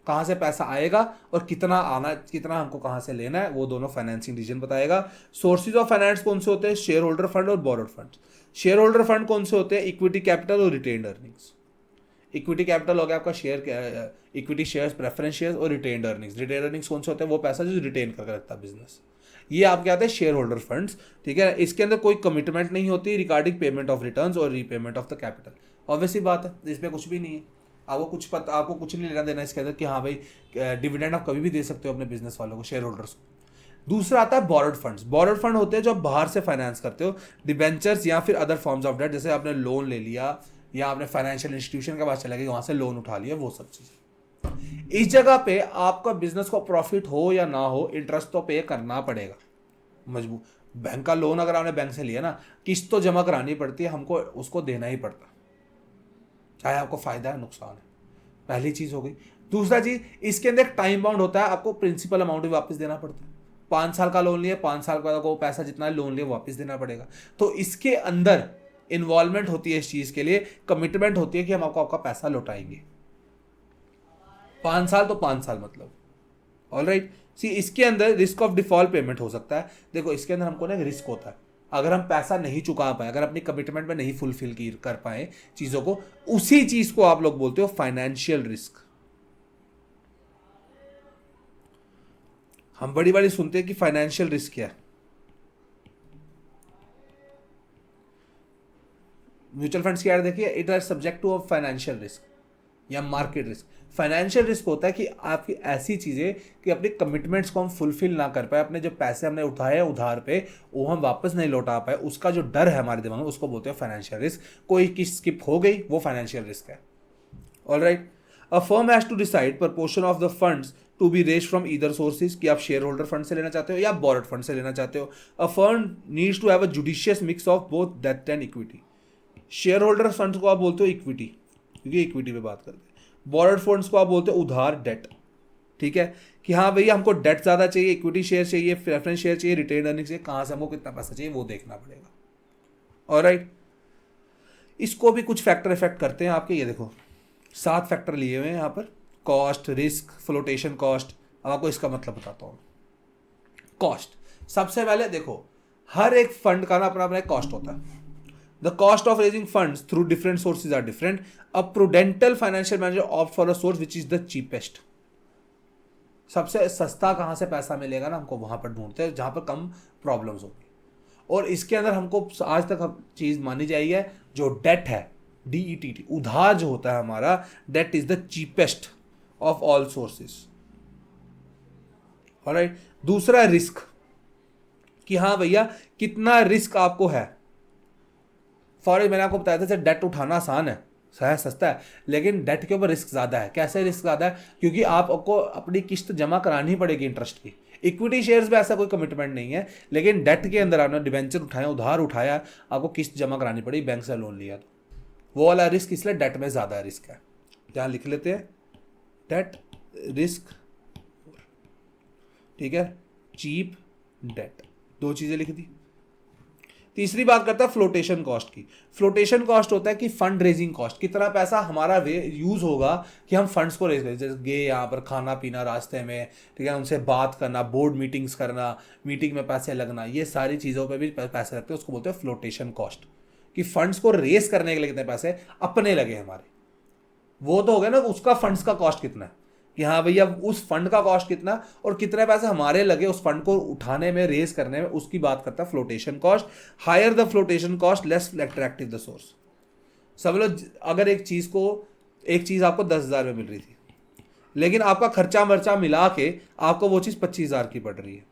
कहां से पैसा आएगा और कितना आना, कितना हमको कहां से लेना है, वो दोनों फाइनेंसिंग डिसीजन बताएगा। सोर्सेज ऑफ फाइनेंस कौन से होते हैं? शेयर होल्डर फंड और borrowed fund. Share holder fund कौन से होते हैं? इक्विटी कैपिटल और रिटेन्ड अर्निंग्स। इक्विटी कैपिटल हो गया आपका share, equity shares, preference shares और रिटेन्ड अर्निंग्स। रिटेन्ड अर्निंग्स कौन से होते हैं? वो पैसा जो रिटेन करके रखता है बिजनेस। ये आपके आते हैं शेयर होल्डर फंड्स, ठीक है। इसके अंदर कोई कमिटमेंट नहीं होती रिगार्डिंग पेमेंट ऑफ रिटर्न्स और repayment of the capital. Obviously बात है, इसमें कुछ भी नहीं है, आपको कुछ नहीं लेना देना इसके अंदर कि हाँ भाई डिविडेंड आप कभी भी दे सकते हो अपने बिजनेस वालों को, शेयर होल्डर्स को। दूसरा आता है बोरोड फंड्स। बोरोड फंड होते हैं जो आप बाहर से फाइनेंस करते हो, डिबेंचर्स या फिर अदर फॉर्म्स ऑफ डेट, जैसे आपने लोन ले लिया या आपने फाइनेंशियल इंस्टीट्यूशन के पास चले गए, वहां से लोन उठा लिया, वो सब चीजें। इस जगह पे आपका बिजनेस को प्रॉफिट हो या ना हो, इंटरेस्ट तो पे करना पड़ेगा मजबूर। बैंक का लोन अगर आपने बैंक से लिया ना, किस्त तो जमा करानी पड़ती है, हमको उसको देना ही पड़ता, चाहे आपको फायदा है नुकसान है। पहली चीज हो गई। दूसरा चीज, इसके अंदर एक टाइम बाउंड होता है, आपको प्रिंसिपल अमाउंट भी वापस देना पड़ता है। 5 साल का लोन लिया, 5 साल का को पैसा जितना लोन लिया वापस देना पड़ेगा। तो इसके अंदर इन्वॉल्वमेंट होती है इस चीज के लिए, कमिटमेंट होती है कि हम आपको आपका पैसा लौटाएंगे। 5 साल तो 5 साल मतलब, ऑलराइट। सी इसके अंदर रिस्क ऑफ डिफॉल्ट पेमेंट हो सकता है। देखो इसके अंदर हमको ना एक रिस्क होता है, अगर हम पैसा नहीं चुका पाए, अगर अपनी कमिटमेंट में नहीं फुलफिल कर पाए चीजों को, उसी चीज को आप लोग बोलते हो फाइनेंशियल रिस्क। हम बड़ी बड़ी सुनते हैं कि फाइनेंशियल रिस्क क्या है। म्यूचुअल फंड्स की ऐड देखिए, it are subject to of financial risk या मार्केट रिस्क। फाइनेंशियल रिस्क होता है कि आपकी ऐसी चीजें कि अपने कमिटमेंट्स को हम फुलफिल ना कर पाए, अपने जो पैसे हमने उठाए हैं उधार पे वो हम वापस नहीं लौटा पाए, उसका जो डर है हमारे दिमाग में उसको बोलते हैं फाइनेंशियल रिस्क। कोई किस स्किप हो गई वो फाइनेंशियल रिस्क है, alright. A firm has to decide proportion of the funds to be raise from either sources, कि आप शेयर होल्डर फंड से लेना चाहते हो या बोरोड फंड से लेना चाहते हो। A firm needs to have a judicious mix of both debt and equity. Share holder fund को आप बोलते हो इक्विटी, क्योंकि इक्विटी पे बात करते हैं। बोरोड फंड्स को आप बोलते हो उधार, डेट, ठीक है। कि हाँ भैया हमको डेट ज्यादा चाहिए, इक्विटी शेयर चाहिए, प्रेफरेंस शेयर चाहिए, रिटेन अर्निंग चाहिए, कहां से हमको कितना पैसा चाहिए वो देखना पड़ेगा, ऑलराइट। इसको भी कुछ फैक्टर इफेक्ट करते हैं आपके, ये देखो 7 फैक्टर लिए हुए हैं यहाँ पर, कॉस्ट, रिस्क, फ्लोटेशन कॉस्ट। अब आपको इसका मतलब बताता हूँ। कॉस्ट, सबसे पहले देखो हर एक फंड का ना अपना अपना कॉस्ट होता है। The cost of raising funds through different sources are different. A prudential financial manager opts for a source which is the cheapest. सबसे सस्ता कहाँ से पैसा मिलेगा ना, हमको वहां पर ढूंढते हैं जहां पर कम प्रॉब्लम्स होगी। और इसके अंदर हमको आज तक चीज मानी जाएगी है जो डेट है, DETT, उधार जो होता है हमारा, debt is the cheapest of all sources, alright. दूसरा रिस्क, कि हाँ भैया कितना रिस्क आपको है। फॉर मैंने आपको बताया था डेट उठाना आसान है, सस्ता है, लेकिन डेट के ऊपर रिस्क ज्यादा है। कैसे रिस्क ज्यादा है? क्योंकि आपको अपनी किस्त जमा करानी पड़ेगी इंटरेस्ट की। इक्विटी शेयर्स में ऐसा कोई कमिटमेंट नहीं है, लेकिन डेट के अंदर आपने डिवेंचर उठाया, उधार उठाया, आपको किस्त जमा करानी पड़ी, बैंक से लोन लिया, तो वो वाला रिस्क, इसलिए डेट में ज्यादा रिस्क है। यहां लिख लेते हैं डेट रिस्क, ठीक है, चीप डेट, 2 चीजें लिख दी। तीसरी बात करता है फ्लोटेशन कॉस्ट की। फ्लोटेशन कॉस्ट होता है कि फंड रेजिंग कॉस्ट, कितना पैसा हमारा यूज होगा कि हम फंड्स को रेज करें। जैसे गए यहाँ पर खाना पीना रास्ते में, ठीक है, उनसे बात करना, बोर्ड मीटिंग्स करना, मीटिंग में पैसे लगना, ये सारी चीज़ों पे भी पैसे लगते हैं, उसको बोलते हैं फ्लोटेशन कॉस्ट। कि फंड्स को रेस करने के लिए कितने पैसे अपने लगे हमारे, वो तो हो गया ना, उसका फंड्स का कॉस्ट कितना है, कि हाँ भैया उस फंड का कॉस्ट कितना और कितने पैसे हमारे लगे उस फंड को उठाने में, रेस करने में, उसकी बात करता है flotation cost. Higher the flotation cost less attractive the source. सब लोग, अगर एक चीज आपको 10,000 में मिल रही थी, लेकिन आपका खर्चा मर्चा मिला के आपको वो चीज 25,000 की पड़ रही है,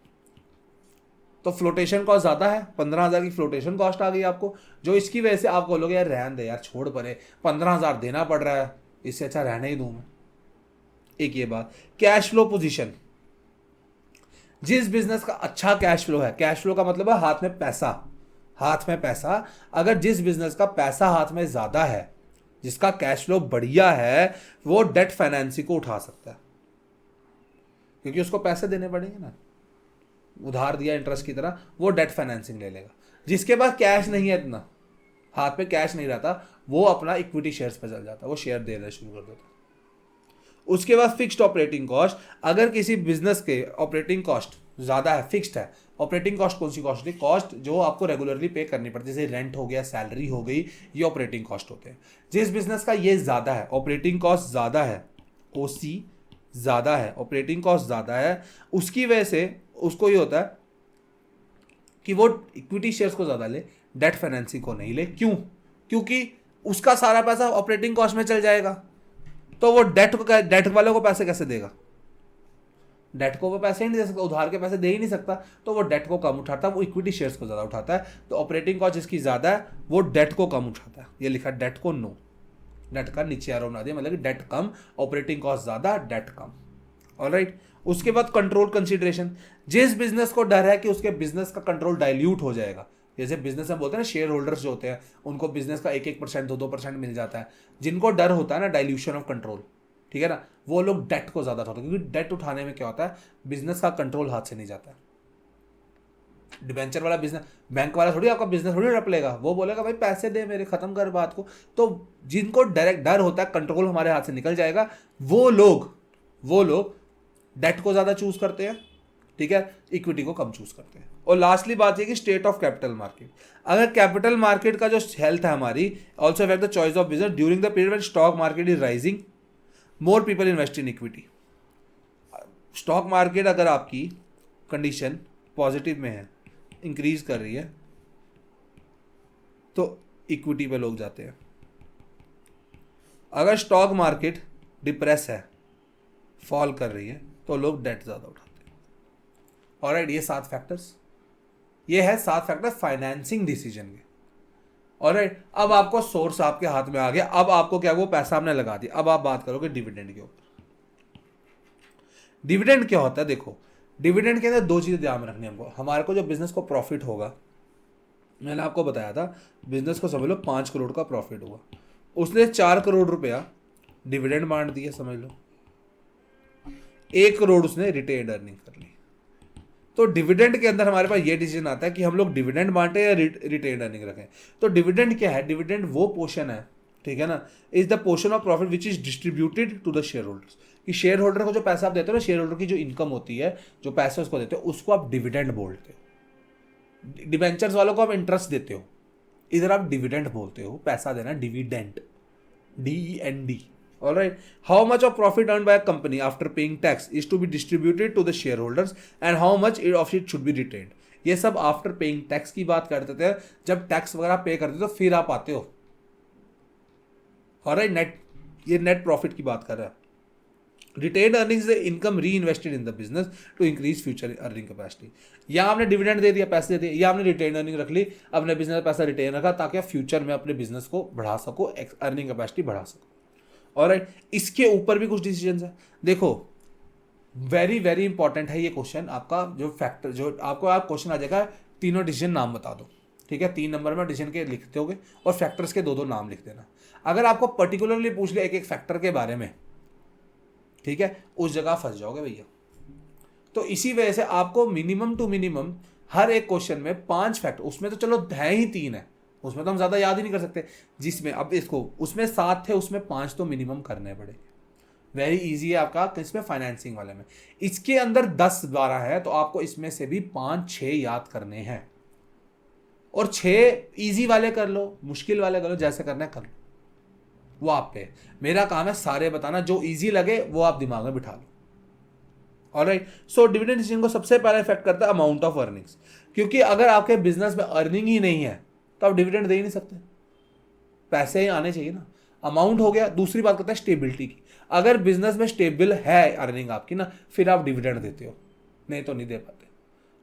तो फ्लोटेशन कॉस्ट ज्यादा है, 15,000 की फ्लोटेशन कॉस्ट आ गई आपको, जो इसकी वजह से आप बोलोगे यार रहने दे यार, छोड़ परे, 15,000 देना पड़ रहा है, इससे अच्छा रहने ही दूं मैं। एक ये बात। कैश फ्लो पोजीशन, जिस बिजनेस का अच्छा कैश फ्लो है, कैश फ्लो का मतलब है हाथ में पैसा, हाथ में पैसा, अगर जिस बिजनेस का पैसा हाथ में ज्यादा है, जिसका कैश फ्लो बढ़िया है, वो डेट फाइनेंसिंग को उठा सकता है, क्योंकि उसको पैसे देने पड़ेंगे ना, उधार दिया इंटरेस्ट की तरह, वो डेट फाइनेंसिंग ले लेगा। जिसके पास कैश नहीं है, इतना हाथ में कैश नहीं रहता, वो अपना इक्विटी शेयर्स पे चल जाता है, वो शेयर देना शुरू कर देता है। उसके बाद फिक्स्ड ऑपरेटिंग कॉस्ट, अगर किसी बिजनेस के ऑपरेटिंग कॉस्ट ज्यादा है, फिक्स्ड है, ऑपरेटिंग कॉस्ट कौन सी कॉस्ट है? कॉस्ट जो आपको रेगुलरली पे करनी पड़ती है, जैसे रेंट हो गया, सैलरी हो गई, ये ऑपरेटिंग कॉस्ट होते हैं। जिस बिजनेस का ये ज्यादा है, ऑपरेटिंग कॉस्ट ज्यादा है, OC ज्यादा है, ऑपरेटिंग कॉस्ट ज्यादा है, उसकी वजह से उसको ये होता है कि वो इक्विटी शेयर्स को ज्यादा ले, डेट फाइनेंसिंग को नहीं ले। क्यों? क्योंकि उसका सारा पैसा ऑपरेटिंग कॉस्ट में चल जाएगा, तो वो डेट वालों को पैसे कैसे देगा? डेट को वो पैसे ही नहीं दे सकता, उधार के पैसे दे ही नहीं सकता, तो वो डेट को कम उठाता है, वो इक्विटी शेयर्स को ज्यादा उठाता है। तो ऑपरेटिंग कॉस्ट जिसकी ज्यादा है वो डेट को कम उठाता है। ये लिखा डेट को नो, डेट का नीचे एरो बना दिया, मतलब कि डेट कम, ऑपरेटिंग कॉस्ट ज्यादा, डेट कम, ऑलराइट। उसके बाद कंट्रोल कंसीडरेशन, जिस बिजनेस को डर है कि उसके बिजनेस का कंट्रोल डाइल्यूट हो जाएगा, जैसे बिजनेस में बोलते हैं ना, शेयर होल्डर्स जो होते हैं उनको बिजनेस का 1-1%, 2-2% मिल जाता है, जिनको डर होता है ना डाइल्यूशन ऑफ कंट्रोल, ठीक है ना, वो लोग डेट को ज्यादा उठाते हैं, क्योंकि डेट उठाने में क्या होता है, बिजनेस का कंट्रोल हाथ से नहीं जाता है, डिबेंचर वाला बिजनेस, बैंक वाला थोड़ी आपका बिजनेस थोड़ी रप लेगा, वो बोलेगा भाई पैसे दे मेरे, खत्म कर बात को। तो जिनको डायरेक्ट डर होता है कंट्रोल हमारे हाथ से निकल जाएगा, वो लोग डेट को ज़्यादा चूज करते हैं, ठीक है, इक्विटी को कम चूज करते हैं। और लास्टली बात ये कि स्टेट ऑफ कैपिटल मार्केट, अगर कैपिटल मार्केट का जो हेल्थ है हमारी also affect the choice of business during the period when stock market is rising, more people invest in equity. Stock market अगर आपकी कंडीशन पॉजिटिव में है, इंक्रीज कर रही है, तो इक्विटी पे लोग जाते हैं। अगर स्टॉक मार्केट डिप्रेस है, फॉल कर रही है, तो लोग डेट ज़्यादा उठाते हैं। ऑलराइट, ये 7 फैक्टर्स, ये है 7 फैक्टर फाइनेंसिंग डिसीजन के। ऑलराइट, अब आपको सोर्स आपके हाथ में आ गया, अब आपको क्या, वो पैसा आपने लगा दिया, अब आप बात करोगे डिविडेंड के ऊपर। डिविडेंड क्या होता है? देखो, डिविडेंड के अंदर 2 चीज़ें ध्यान में रखनी है हमको। हमारे को जो बिजनेस को प्रॉफिट होगा, मैंने आपको बताया था बिजनेस को समझ लो 5 करोड़ का प्रॉफिट हुआ, उसने 4 करोड़ रुपया डिविडेंड बांट दिया, समझ लो 1 करोड़ उसने रिटेन अर्निंग कर ली। तो डिविडेंड के अंदर हमारे पास ये डिसीजन आता है कि हम लोग डिविडेंड बांटे या रिटेन अर्निंग रखें। तो डिविडेंड क्या है? डिविडेंड वो पोर्शन है, ठीक है ना, is the portion of profit which is distributed to the share holders. कि शेयर होल्डर को जो पैसा आप देते हो ना, शेयर होल्डर की जो इनकम होती है, जो पैसे उसको देते हो, उसको आप डिविडेंड बोलते हो। डिबेंचर्स वालों को आप इंटरेस्ट देते हो, इधर आप डिविडेंड बोलते हो, पैसा देना, dividend, DEND। Alright, how much of profit earned by a company after paying tax is to be distributed to the shareholders and how much of it should be retained। ये सब आफ्टर पेइंग टैक्स की बात करते थे। जब टैक्स वगैरह पे करते हो तो फिर आप आते हो। ऑलराइट, ये नेट प्रॉफिट की बात कर रहा है। Retain earnings is income reinvested in the business to increase future earning capacity. या आपने डिविडेंड दे दिया, पैसे दे दिए, या आपने रिटेन अर्निंग रख ली, अपने बिजनेस में पैसा रिटेन रखा ताकि आप फ्यूचर में अपने बिजनेस को बढ़ा सको, अर्निंग कैपेसिटी बढ़ा सको। ऑलराइट, इसके ऊपर भी कुछ डिसीजंस है। देखो, वेरी वेरी इंपॉर्टेंट है ये क्वेश्चन आपका, जो फैक्टर जो आपको आप क्वेश्चन आ जाएगा, तीनों डिसीजन नाम बता दो, ठीक है, 3 नंबर में डिसीजन के लिखते होगे और फैक्टर्स के 2-2 नाम लिख देना। अगर आपको पर्टिकुलरली पूछ लिया एक एक फैक्टर के बारे में, ठीक है, उस जगह फंस जाओगे भैया। तो इसी वजह से आपको मिनिमम टू मिनिमम हर एक क्वेश्चन में 5 फैक्टर, उसमें तो चलो है ही 3 है, उसमें तो हम ज़्यादा याद ही नहीं कर सकते, जिसमें अब इसको उसमें 7 थे, उसमें 5 तो मिनिमम करने पड़ेंगे। वेरी इजी है आपका किसमें, फाइनेंसिंग वाले में। इसके अंदर 10-12 है, तो आपको इसमें से भी 5-6 याद करने हैं, और 6 इजी वाले कर लो, मुश्किल वाले कर लो, जैसे करना है कर लो, वो आप पे। मेरा काम है सारे बताना, जो इजी लगे वो आप दिमाग में बिठा लो। ऑलराइट, सो डिविडेंड डिसीजन को सबसे पहले इफेक्ट करता है अमाउंट ऑफ अर्निंग्स, क्योंकि अगर आपके बिजनेस में अर्निंग ही नहीं है तो आप डिविडेंड दे ही नहीं सकते, पैसे ही आने चाहिए ना। अमाउंट हो गया। दूसरी बात करता है स्टेबिलिटी की। अगर बिजनेस में स्टेबल है अर्निंग आपकी ना, फिर आप डिविडेंड देते हो, नहीं तो नहीं दे पाते।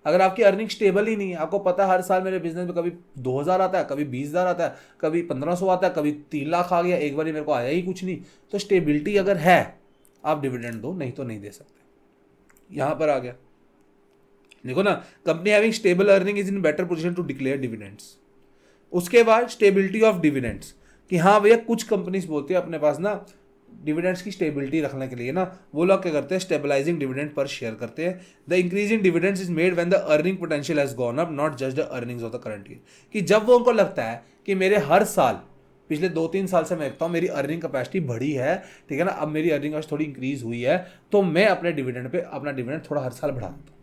अगर आपकी अर्निंग स्टेबल ही नहीं है, आपको पता है हर साल मेरे बिजनेस में कभी 2000 आता है, कभी 20,000 आता है, कभी 1500 आता है, कभी 3 लाख आ गया, एक बार मेरे को आया ही कुछ नहीं, तो स्टेबिलिटी अगर है आप डिविडेंड दो, नहीं तो नहीं दे सकते। यहां पर आ गया, देखो ना, company having stable earning is in better position to declare dividends. उसके बाद स्टेबिलिटी ऑफ डिविडेंड्स, कि हाँ भैया कुछ कंपनीज बोलती है अपने पास ना डिविडेंड्स की स्टेबिलिटी रखने के लिए ना, वो लोग क्या करते हैं, स्टेबलाइजिंग डिविडेंड पर शेयर करते हैं। The increase in dividends is made when the earning potential has gone up, not just the earnings of the current year. कि जब वो उनको लगता है कि मेरे हर साल, पिछले 2-3 साल से मैं देखता हूँ मेरी अर्निंग कैपेसिटी बढ़ी है, ठीक है ना, अब मेरी अर्निंग थोड़ी इंक्रीज हुई है, तो मैं अपने डिविडेंड पे अपना डिविडेंड थोड़ा हर साल बढ़ा देता हूँ।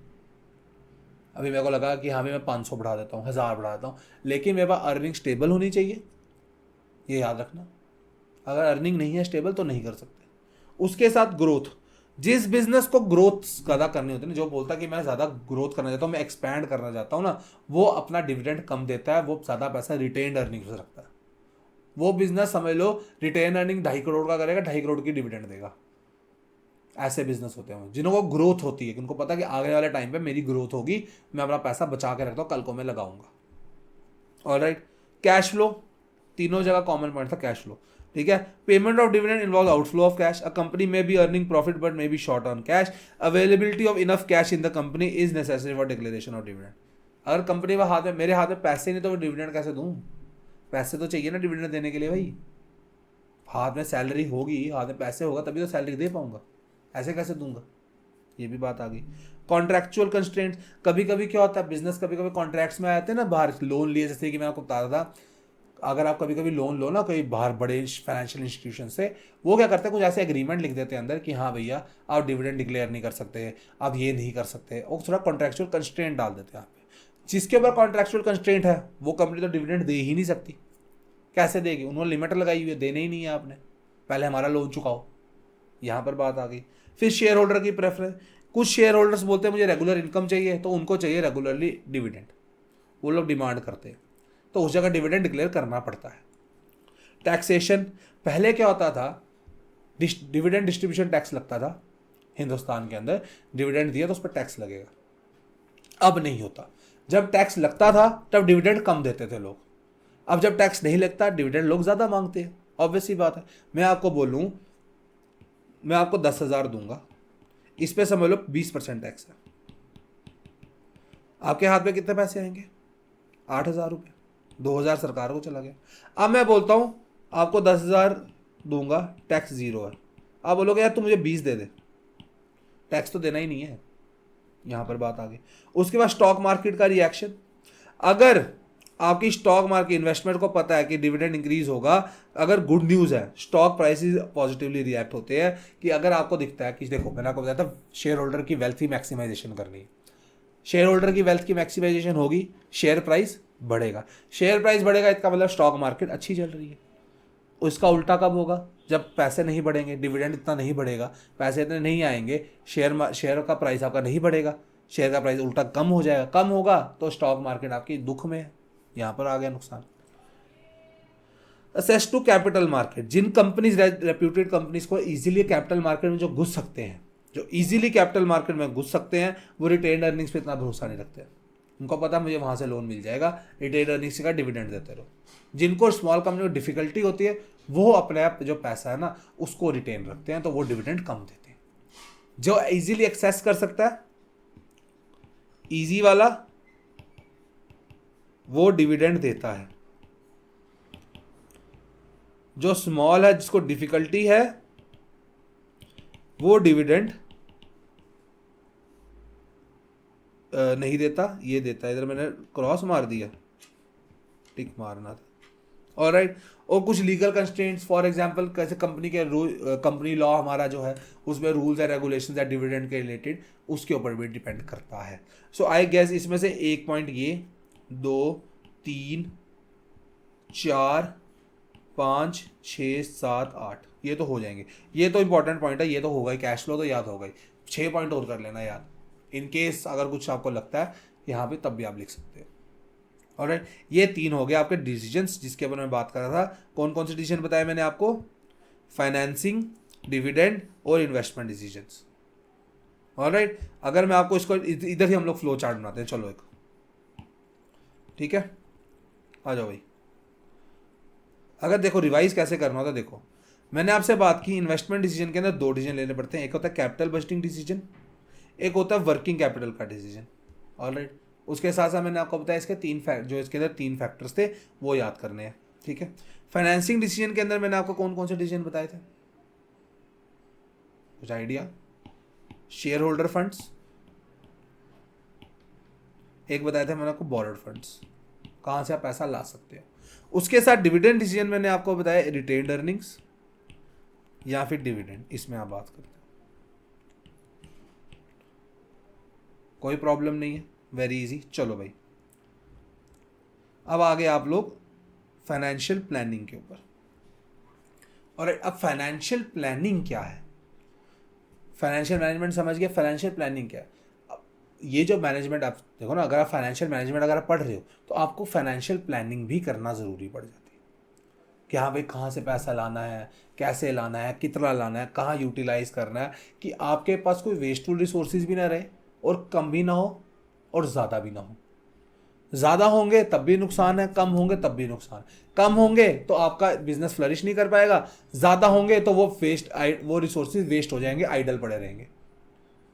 अभी मेरे को लगा कि हाँ भाई मैं 500 बढ़ा देता हूँ, 1000 बढ़ा देता हूँ, लेकिन मेरे पास अर्निंग स्टेबल होनी चाहिए, ये याद रखना। अगर अर्निंग नहीं है स्टेबल तो नहीं कर सकते। उसके साथ ग्रोथ, जिस बिजनेस को ग्रोथ ज़्यादा करनी होती है ना, जो बोलता है कि मैं ज़्यादा ग्रोथ करना चाहता हूँ, मैं एक्सपैंड करना चाहता हूँ ना, वो अपना डिविडेंड कम देता है, वो ज़्यादा पैसा रिटेन अर्निंग से रखता है। वो बिजनेस समझ लो रिटेन अर्निंग 2.5 करोड़ का करेगा, 2.5 करोड़ की डिविडेंड देगा। ऐसे बिजनेस होते हैं जिन्हों को ग्रोथ होती है, कि उनको पता है कि आगे वाले टाइम पे मेरी ग्रोथ होगी, मैं अपना पैसा बचा के रखता हूँ, कल को मैं लगाऊंगा। ऑलराइट, कैश फ्लो, तीनों जगह कॉमन पॉइंट था कैश फ्लो, ठीक है। Payment of dividend involve outflow of cash, a company में be earning profit but may be short on cash, availability of enough cash in the company is necessary for declaration of dividend. अगर कंपनी में हाथ में, मेरे हाथ में पैसे नहीं तो मैं डिविडेंड कैसे दूं? पैसे तो चाहिए ना डिविडेंड देने के लिए भाई। हाथ में सैलरी होगी, हाथ में पैसे होगा तभी तो सैलरी दे पाऊंगा, ऐसे कैसे दूंगा? ये भी बात आ गई। कॉन्ट्रैक्चुअल कंस्ट्रेंट्स, कभी कभी क्या होता है बिजनेस कभी कभी कॉन्ट्रैक्ट्स में आते हैं ना, बाहर लोन लिए, जैसे कि मैं आपको बता रहा था, अगर आप कभी कभी लोन लो ना कोई बाहर बड़े फाइनेंशियल इंस्टीट्यूशन से, वो क्या करते हैं कुछ ऐसे एग्रीमेंट लिख देते हैं अंदर कि हाँ भैया आप डिविडेंड डिक्लेयर नहीं कर सकते, आप ये नहीं कर सकते, और थोड़ा कॉन्ट्रैक्चुअल कंस्ट्रेंट डाल देते हैं यहाँ पे। जिसके ऊपर कॉन्ट्रैक्चुअल कंस्ट्रेंट है वो कंपनी तो डिविडेंड दे ही नहीं सकती। कैसे देगी, उन्होंने लिमिट लगाई हुई है, देने ही नहीं है आपने, पहले हमारा लोन चुकाओ। यहाँ पर बात आ गई। फिर शेयर होल्डर की प्रेफरेंस, कुछ शेयर होल्डर्स बोलते हैं मुझे रेगुलर इनकम चाहिए, तो उनको चाहिए रेगुलरली डिविडेंड, वो लोग डिमांड करते हैं, तो उस जगह डिविडेंड डिक्लेयर करना पड़ता है। टैक्सेशन, पहले क्या होता था, डिविडेंड डिस्ट्रीब्यूशन टैक्स लगता था हिंदुस्तान के अंदर, डिविडेंड दिया तो उस पर टैक्स लगेगा। अब नहीं होता, जब टैक्स लगता था तब डिविडेंड कम देते थे लोग, अब जब टैक्स नहीं लगता डिविडेंड लोग ज़्यादा मांगते हैं। ऑब्वियसली बात है, मैं आपको बोलूँ मैं आपको 10,000 दूंगा, इस पे समझ लो 20% टैक्स है, आपके हाथ में कितने पैसे आएंगे, 8,000 रुपये, 2,000 सरकार को चला गया। अब मैं बोलता हूँ आपको 10,000 दूंगा, टैक्स 0 है, आप बोलोगे यार तू मुझे 20 दे दे, टैक्स तो देना ही नहीं है। यहाँ पर बात आ गई। उसके बाद स्टॉक मार्केट का रिएक्शन, अगर आपकी स्टॉक मार्केट इन्वेस्टमेंट को पता है कि डिविडेंड इंक्रीज होगा, अगर गुड न्यूज़ है, स्टॉक प्राइसेस पॉजिटिवली रिएक्ट होते हैं। कि अगर आपको दिखता है कि देखो मैंने आपको बताया था शेयर होल्डर की वेल्थ की मैक्सिमाइजेशन करनी है, शेयर होल्डर की वेल्थ की मैक्सिमाइजेशन होगी, शेयर प्राइस बढ़ेगा, शेयर प्राइस बढ़ेगा, इसका मतलब स्टॉक मार्केट अच्छी चल रही है। उसका उल्टा कब होगा, जब पैसे नहीं बढ़ेंगे, डिविडेंड इतना नहीं बढ़ेगा, पैसे इतने नहीं आएंगे, शेयर का प्राइस आपका नहीं बढ़ेगा, शेयर का प्राइस उल्टा कम हो जाएगा, कम होगा तो स्टॉक मार्केट आपकी दुख में है, यहाँ पर आ गया नुकसान। असेस टू कैपिटल मार्केट, जिन कंपनीज रेप्यूटेड कंपनीज को इजीली कैपिटल मार्केट में जो घुस सकते हैं, जो इजीली कैपिटल मार्केट में घुस सकते हैं, वो रिटेन अर्निंग्स पे इतना भरोसा नहीं रखते। उनको पता मुझे वहाँ से लोन मिल जाएगा, रिटेन अर्निंग्स का डिविडेंड देते रहो। जिनको स्मॉल कंपनी को डिफिकल्टी होती है वो अपने आप जो पैसा है ना उसको रिटेन रखते हैं, तो वो डिविडेंड कम देते हैं। जो इजीली एक्सेस कर सकता है, इजी वाला, वो डिविडेंड देता है। जो स्मॉल है, जिसको डिफिकल्टी है, वो डिविडेंड नहीं देता, ये देता है। इधर मैंने क्रॉस मार दिया, टिक मारना था। ऑलराइट, और कुछ लीगल कंस्ट्रेंट्स, फॉर एग्जांपल कैसे कंपनी के कंपनी लॉ हमारा जो है उसमें रूल्स एंड रेगुलेशंस है डिविडेंड के रिलेटेड, उसके ऊपर भी डिपेंड करता है। सो आई गेस इसमें से 1 पॉइंट ये 2 3 4 5 6 7 8 ये तो हो जाएंगे, ये तो इंपॉर्टेंट पॉइंट है, ये तो होगा ही, कैश फ्लो तो याद होगा ही। 6 पॉइंट और कर लेना याद, इन केस अगर कुछ आपको लगता है यहाँ पे तब भी आप लिख सकते हो। ऑलराइट, ये 3 हो गए आपके डिसीजंस जिसके ऊपर मैं बात कर रहा था। कौन कौन से डिसीजन बताए मैंने आपको, फाइनेंसिंग, डिविडेंड और इन्वेस्टमेंट डिसीजंस। ऑलराइट, अगर मैं आपको इसको इधर ही हम लोग फ्लो चार्ट बनाते हैं, चलो एक, ठीक है, आ जाओ भाई। अगर देखो रिवाइज कैसे करना होता है, देखो मैंने आपसे बात की इन्वेस्टमेंट डिसीजन के अंदर 2 डिसीजन लेने पड़ते हैं, एक होता है कैपिटल बजटिंग डिसीजन, एक होता है वर्किंग कैपिटल का डिसीजन। ऑलराइट, उसके साथ साथ मैंने आपको बताया इसके 3 जो इसके अंदर 3 फैक्टर्स थे वो याद करने हैं, ठीक है। फाइनेंसिंग डिसीजन के अंदर मैंने आपको कौन कौन से डिसीजन बताए थे, कुछ आइडिया, शेयर होल्डर फंड्स, एक बताया था मैंने आपको बोरोड फंड्स, कहाँ से आप पैसा ला सकते हो। उसके साथ डिविडेंड डिसीजन मैंने आपको बताया रिटेन्ड अर्निंग्स या फिर डिविडेंड, इसमें आप बात करते हैं, कोई प्रॉब्लम नहीं है, वेरी इजी। चलो भाई, अब आगे आप लोग फाइनेंशियल प्लानिंग के ऊपर। और अब फाइनेंशियल प्लानिंग क्या है, फाइनेंशियल मैनेजमेंट समझ गए, फाइनेंशियल प्लानिंग क्या है। अब ये जो मैनेजमेंट आप देखो ना, अगर आप फाइनेंशियल मैनेजमेंट अगर आप पढ़ रहे हो तो आपको फाइनेंशियल प्लानिंग भी करना ज़रूरी पड़ जाती है कि हाँ भाई कहाँ से पैसा लाना है, कैसे लाना है, कितना लाना है, कहाँ यूटिलाइज करना है, कि आपके पास कोई वेस्टफुल रिसोर्सेज भी ना रहे और कम भी ना हो और ज़्यादा भी ना हो। ज़्यादा होंगे तब भी नुकसान है, कम होंगे तब भी नुकसान। कम होंगे तो आपका बिजनेस फ्लरिश नहीं कर पाएगा, ज़्यादा होंगे तो वो रिसोर्सेज वेस्ट हो जाएंगे, आइडल पड़े रहेंगे।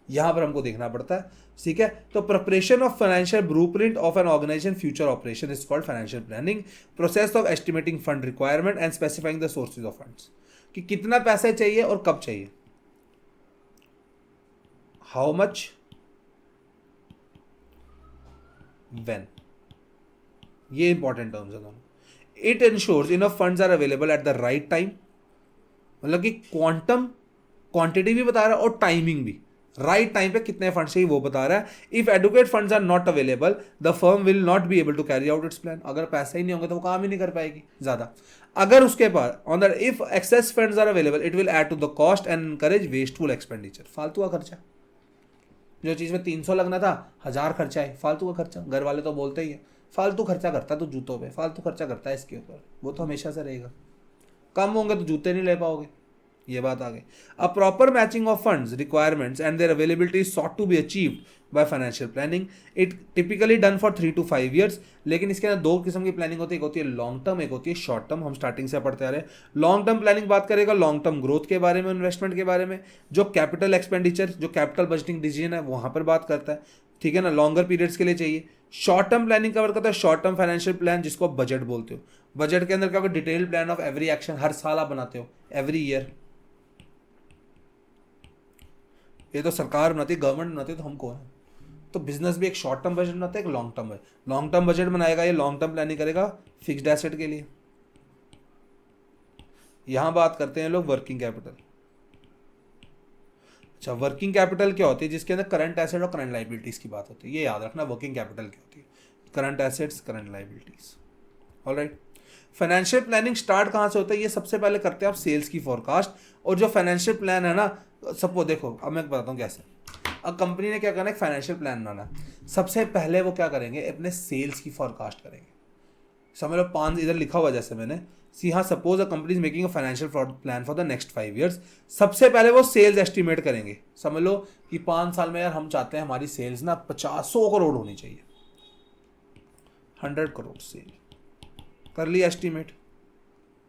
यहाँ पर हमको देखना पड़ता है, ठीक है। तो preparation of financial blueprint of an organisation future operation is called financial planning. Process of estimating fund requirement and specifying the sources of funds, कि कितना पैसा चाहिए और कब चाहिए। हाउ मच, व्हेन, ये इंपॉर्टेंट टर्म्स है दोनों। It ensures enough funds are available at the right time, मतलब कि क्वांटम, क्वांटिटी भी बता रहा है और टाइमिंग भी, राइट टाइम पे कितने फंड चाहिए वो बता रहा है। If adequate funds are not available the firm will not be able to carry out its plan, अगर पैसे ही नहीं होंगे तो वो काम ही नहीं कर पाएगी ज्यादा। अगर उसके पास on the if excess funds are available it will add to the cost and encourage wasteful expenditure, फालतू का खर्चा। जो चीज़ में 300 लगना था 1000 खर्चा है, फालतू का खर्चा। घर वाले तो बोलते ही है फालतू खर्चा करता है तो जूतों पे, फालतू खर्चा करता है इसके ऊपर, वो तो हमेशा से रहेगा। कम होंगे तो जूते नहीं ले पाओगे, ये बात आ गई। A proper matching of funds requirements and their availability is sought to be achieved by financial planning, it typically done for 3 to 5 years। लेकिन इसके अंदर दो किस्म की प्लानिंग होती है, एक होती है लॉन्ग टर्म, एक होती है शॉर्ट टर्म। हम स्टार्टिंग से पढ़ते आ रहे हैं। लॉन्ग टर्म प्लानिंग बात करेगा लॉन्ग टर्म ग्रोथ के बारे में, इन्वेस्टमेंट के बारे में, जो कैपिटल एक्सपेंडिचर, जो कैपिटल बजटिंग डिसीजन है वहां पर बात करता है, ठीक है ना, लॉन्गर पीरियड्स के लिए चाहिए। शॉर्ट टर्म प्लानिंग कवर करता है शॉर्ट टर्म फाइनेंशियल प्लान, जिसको आप बजट बोलते हो। बजट के अंदर क्या होगा, detail plan of every action, हर साल आप बनाते हो, एवरी ईयर। ये तो सरकार बनाती है, गवर्नमेंट बनाती है, तो हम कौन है। तो बिजनेस भी एक शॉर्ट टर्म बजट बनाता है, एक long term budget. Long term budget बनाएगा, ये लॉन्ग टर्म प्लानिंग करेगा फिक्स्ड एसेट के लिए। यहां बात करते हैं लोग वर्किंग कैपिटल। अच्छा, वर्किंग कैपिटल क्या होती है, जिसके अंदर करंट एसेट और करंट लाइबिलिटीज की बात होती है, ये याद रखना। वर्किंग कैपिटल क्या होती है, current assets, current liabilities. Alright, financial planning start कहाँ से होता है, ये सबसे पहले करते हैं आप सेल्स की फोरकास्ट। और जो फाइनेंशियल प्लान है ना, सपोज देखो, अब मैं बताता हूँ कैसे। अब कंपनी ने क्या करना है, एक फाइनेंशियल प्लान बनाना है। सबसे पहले वो क्या करेंगे, अपने सेल्स की फोरकास्ट करेंगे। समझ लो 5 इधर लिखा हुआ जैसे मैंने, सी हाँ, suppose a company is making a financial plan for the next 5 years। सबसे पहले वो सेल्स एस्टिमेट करेंगे। समझ लो कि 5 साल में यार हम चाहते हैं हमारी सेल्स ना 50-100 करोड़ होनी चाहिए, 100 करोड़ सेल कर ली एस्टिमेट,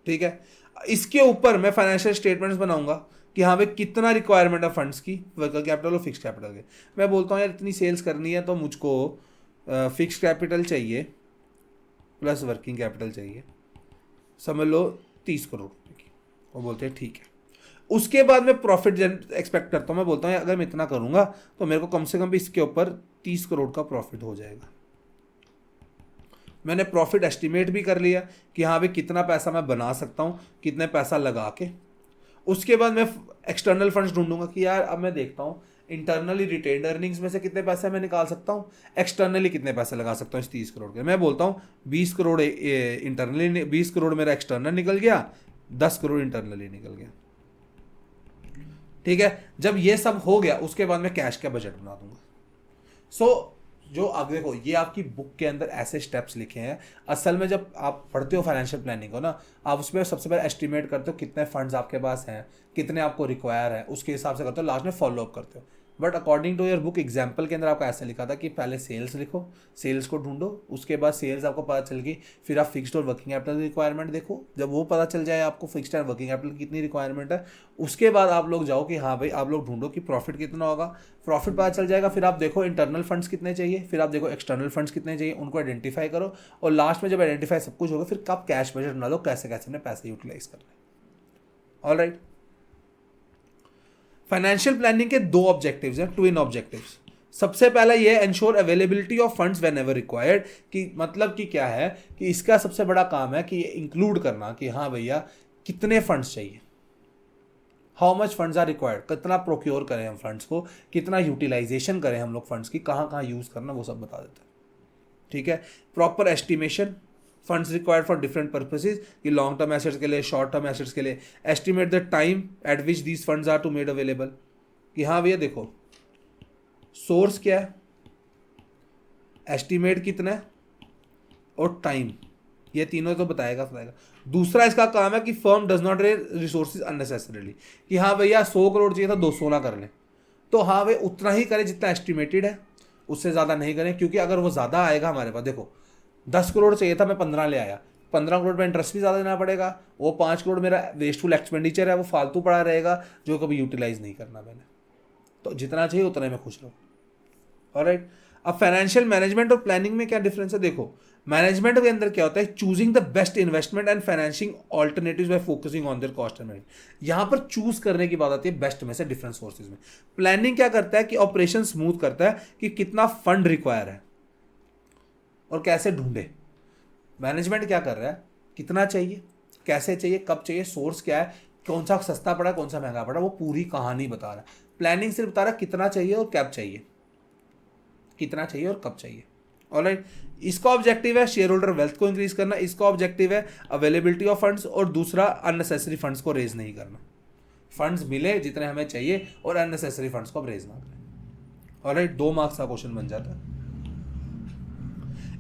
ठीक है। इसके ऊपर मैं फाइनेंशियल स्टेटमेंट्स बनाऊंगा कि हाँ भाई कितना रिक्वायरमेंट है फंड्स की, वर्किंग कैपिटल और फिक्स कैपिटल के। मैं बोलता हूँ यार इतनी सेल्स करनी है तो मुझको फिक्स कैपिटल चाहिए प्लस वर्किंग कैपिटल चाहिए, समझ लो 30 करोड़ रुपए की। वो बोलते हैं ठीक है। उसके बाद मैं प्रॉफिट एक्सपेक्ट करता हूँ। मैं बोलता हूँ अगर मैं इतना करूंगा तो मेरे को कम से कम भी इसके ऊपर 30 करोड़ का प्रॉफिट हो जाएगा। मैंने प्रॉफिट एस्टिमेट भी कर लिया कि हाँ भाई कितना पैसा मैं बना सकता हूँ, कितने पैसा लगा के। उसके बाद मैं एक्सटर्नल फंड्स ढूंढूंगा कि यार अब मैं देखता हूँ इंटरनली रिटेन्ड अर्निंग्स में से कितने पैसे मैं निकाल सकता हूँ, एक्सटर्नली कितने पैसे लगा सकता हूँ इस 30 करोड़ के। मैं बोलता हूँ 20 करोड़ इंटरनली, 20 करोड़ मेरा एक्सटर्नल निकल गया, 10 करोड़ इंटरनली निकल गया, ठीक है। जब ये सब हो गया उसके बाद मैं कैश का बजट बना दूंगा। सो जो अब देखो ये आपकी बुक के अंदर ऐसे स्टेप्स लिखे हैं। असल में जब आप पढ़ते हो फाइनेंशियल प्लानिंग को ना, आप उसमें सबसे पहले एस्टिमेट करते हो कितने फंड्स आपके पास हैं, कितने आपको रिक्वायर है, उसके हिसाब से करते हो, लास्ट में फॉलो अप करते हो। But according to your book example के अंदर आपको ऐसा लिखा था कि पहले सेल्स लिखो, सेल्स को ढूंढो, उसके बाद सेल्स आपको पता चल गई, फिर आप फिक्स्ड और वर्किंग कैपिटल की रिक्वायरमेंट देखो। जब वो पता चल जाए आपको फिक्स्ड एंड वर्किंग कैपिटल की कितनी रिक्वायरमेंट है, उसके बाद आप लोग जाओ कि हाँ भाई आप लोग ढूंढो कि प्रॉफिट कितना होगा। प्रॉफिट पता चल जाएगा, फिर आप देखो इंटरनल फंड्स कितने चाहिए, फिर आप देखो एक्सटर्नल फंड्स कितने चाहिए, उनको आइडेंटिफाई करो। और लास्ट में जब आइडेंटिफाई सब कुछ होगा फिर कब कैश बजट बना लो, कैसे कैसे अपने पैसे यूटिलाइज करना है। ऑलराइट, फाइनेंशियल प्लानिंग के 2 ऑब्जेक्टिव्स हैं, ट्विन ऑब्जेक्टिव्स। सबसे पहला ये ensure availability of funds when ever required, कि मतलब कि क्या है कि इसका सबसे बड़ा काम है कि इंक्लूड करना कि हाँ भैया कितने फंड्स चाहिए, how much funds are required, कितना प्रोक्योर करें हम फंड्स को, कितना यूटिलाइजेशन करें हम लोग फंड्स की, कहाँ कहाँ यूज करना, वो सब बता देते हैं, ठीक है। Proper estimation, funds required for different purposes, कि लॉन्ग टर्म एसेट्स के लिए, शॉर्ट टर्म एसेट्स के लिए। Estimate the time at which these funds are to made available, कि हाँ भैया देखो सोर्स क्या है, एस्टिमेट कितना है और टाइम, ये तीनों तो बताएगा। दूसरा इसका काम है कि firm does not raise resources unnecessarily, कि हाँ भैया 100 करोड़ चाहिए था 200 ना कर लें, तो हाँ भाई उतना ही करें जितना एस्टिमेटेड है, उससे ज़्यादा नहीं करें। क्योंकि अगर वो ज़्यादा आएगा हमारे पास, देखो 10 करोड़ चाहिए था मैं 15 ले आया, 15 करोड़ पर इंटरेस्ट भी ज़्यादा देना पड़ेगा, वो 5 करोड़ मेरा वेस्टफुल एक्सपेंडिचर है, वो फालतू पड़ा रहेगा जो कभी यूटिलाइज नहीं करना मैंने। तो जितना चाहिए उतना में खुश रहो। ऑलराइट। अब फाइनेंशियल मैनेजमेंट और प्लानिंग में क्या डिफरेंस है, देखो मैनेजमेंट के अंदर क्या होता है, choosing the best investment and financing alternatives bye focusing on their cost and management. यहां पर चूज करने की बात आती है बेस्ट में से डिफरेंट सोर्सेज में। प्लानिंग क्या करता है कि ऑपरेशन स्मूथ करता है कि कितना फंड रिक्वायर है और कैसे ढूंढे। मैनेजमेंट क्या कर रहा है, कितना चाहिए, कैसे चाहिए, कब चाहिए, सोर्स क्या है, कौन सा सस्ता पड़ा कौन सा महंगा पड़ा, वो पूरी कहानी बता रहा है। प्लानिंग सिर्फ बता रहा है कितना चाहिए और कब चाहिए, कितना चाहिए और कब चाहिए। ऑलराइट, इसका ऑब्जेक्टिव है शेयर होल्डर वेल्थ को इंक्रीज करना, इसका ऑब्जेक्टिव है अवेलेबिलिटी ऑफ फंड्स, और दूसरा अननेसेसरी फंड्स को रेज नहीं करना। फंड्स मिले जितने हमें चाहिए और अननेसेसरी फंड्स को अब रेज ना करें। ऑलराइट, 2 मार्क्स का क्वेश्चन बन जाता है।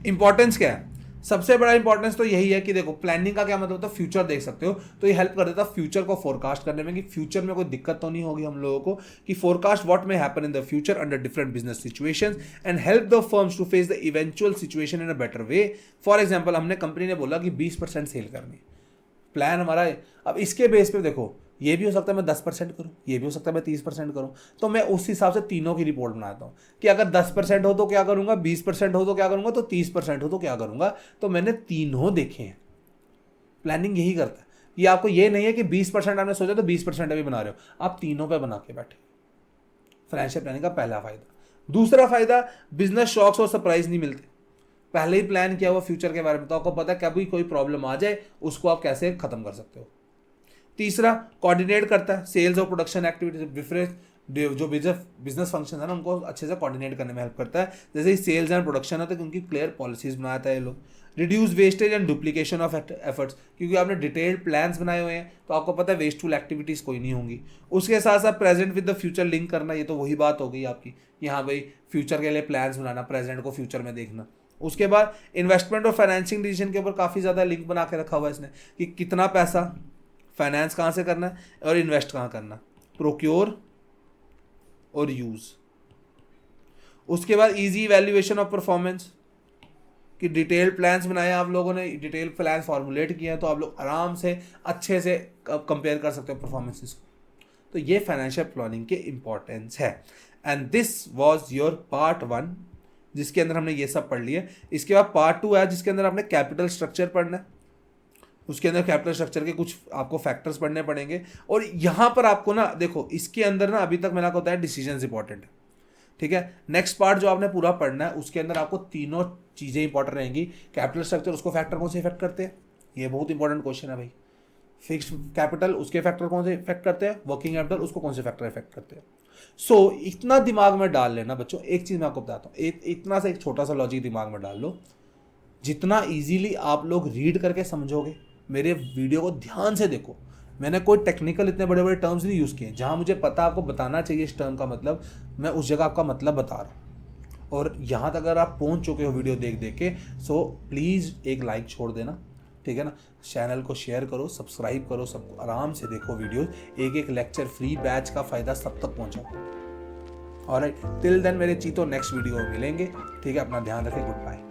इंपॉर्टेंस क्या है, सबसे बड़ा इंपॉर्टेंस तो यही है कि देखो प्लानिंग का क्या मतलब होता है, फ्यूचर देख सकते हो, तो ये हेल्प कर देता है फ्यूचर को फोरकास्ट करने में कि फ्यूचर में कोई दिक्कत तो नहीं होगी हम लोगों को, कि forecast what may happen in the future under different business situations and help the firms to face the eventual situation in a better way. For example, हमने कंपनी ने बोला कि 20% सेल करनी, प्लान हमारा है। अब इसके बेस पे देखो, ये भी हो सकता है मैं 10% करूँ, ये भी हो सकता है मैं 30% करूँ, तो मैं उस हिसाब से तीनों की रिपोर्ट बनाता हूँ कि अगर 10% हो तो क्या करूँगा, 20% हो तो क्या करूँगा, तो 30% हो तो क्या करूँगा। तो मैंने तीनों देखे हैं। प्लानिंग यही करता है, ये आपको ये नहीं है कि 20% आपने सोचा तो 20% अभी बना रहे हो, आप तीनों पे बना के बैठे। फाइनेंशियल प्लानिंग का पहला फायदा। दूसरा फायदा, बिजनेस शॉक्स और सरप्राइज नहीं मिलते। पहले ही प्लान किया हुआ फ्यूचर के बारे में, तो आपको पता है कभी कोई प्रॉब्लम आ जाए उसको आप कैसे खत्म कर सकते हो। तीसरा, कोऑर्डिनेट करता है सेल्स और प्रोडक्शन एक्टिविटीज, डिफरेंट जो बिजनेस फंक्शन है ना उनको अच्छे से कोऑर्डिनेट करने में हेल्प करता है। जैसे ही सेल्स एंड प्रोडक्शन है तो उनकी क्लियर पॉलिसीज बनाता है ये लोग। Reduce wastage and duplication of efforts, क्योंकि आपने डिटेल्ड प्लान्स बनाए हुए हैं तो आपको पता है वेस्टफुल एक्टिविटीज़ कोई नहीं होंगी। उसके साथ साथ present with the future link करना, ये तो वही बात हो गई आपकी कि हाँ भाई फ्यूचर के लिए प्लान्स बनाना, प्रेजेंट को फ्यूचर में देखना। उसके बाद इन्वेस्टमेंट और फाइनेंसिंग डिसीजन के ऊपर काफ़ी ज़्यादा लिंक बना के रखा हुआ है इसने कि कितना पैसा फाइनेंस कहाँ से करना है और इन्वेस्ट कहाँ करना, प्रोक्योर और यूज। उसके बाद इजी इवैल्यूएशन ऑफ परफॉर्मेंस, कि डिटेल प्लान्स बनाए आप लोगों ने, डिटेल प्लान फॉर्मुलेट किए हैं तो आप लोग आराम से अच्छे से कंपेयर कर सकते हो परफॉर्मेंसेस को। तो ये फाइनेंशियल प्लानिंग के इंपॉर्टेंस है। And this was your part 1 जिसके अंदर हमने ये सब पढ़ लिया। इसके बाद पार्ट 2 है जिसके अंदर आपने कैपिटल स्ट्रक्चर पढ़ना है। उसके अंदर कैपिटल स्ट्रक्चर के कुछ आपको फैक्टर्स पढ़ने पड़ेंगे, और यहाँ पर आपको ना देखो इसके अंदर ना अभी तक मैंने आपको बताया डिसीजंस इंपॉर्टेंट है, ठीक है। नेक्स्ट पार्ट जो आपने पूरा पढ़ना है उसके अंदर आपको तीनों चीज़ें इंपॉर्टेंट रहेंगी। कैपिटल स्ट्रक्चर, उसको फैक्टर कौन से इफेक्ट करते हैं, ये बहुत इंपॉर्टेंट क्वेश्चन है भाई। फिक्स्ड कैपिटल, उसके फैक्टर कौन से इफेक्ट करते हैं, वर्किंग कैपिटल, उसको कौन से फैक्टर इफेक्ट करते हैं। सो इतना दिमाग में डाल लेना बच्चों। एक चीज़ मैं आपको बताता हूँ, इतना सा एक छोटा सा लॉजिक दिमाग में डाल लो। जितना ईजिली आप लोग रीड करके समझोगे, मेरे वीडियो को ध्यान से देखो, मैंने कोई टेक्निकल इतने बड़े बड़े टर्म्स नहीं यूज़ किए, जहाँ मुझे पता आपको बताना चाहिए इस टर्म का मतलब, मैं उस जगह आपका मतलब बता रहा हूँ। और यहाँ तक अगर आप पहुँच चुके हो वीडियो देख देख के, सो प्लीज़ एक लाइक छोड़ देना, ठीक है ना। चैनल को शेयर करो, सब्सक्राइब करो, सब आराम से देखो वीडियो, एक एक लेक्चर फ्री बैच का फ़ायदा सब तक पहुँचाओ। ऑलराइट, टिल देन मेरे चीतो नेक्स्ट वीडियो में मिलेंगे, ठीक है। अपना ध्यान रखें, गुड बाय।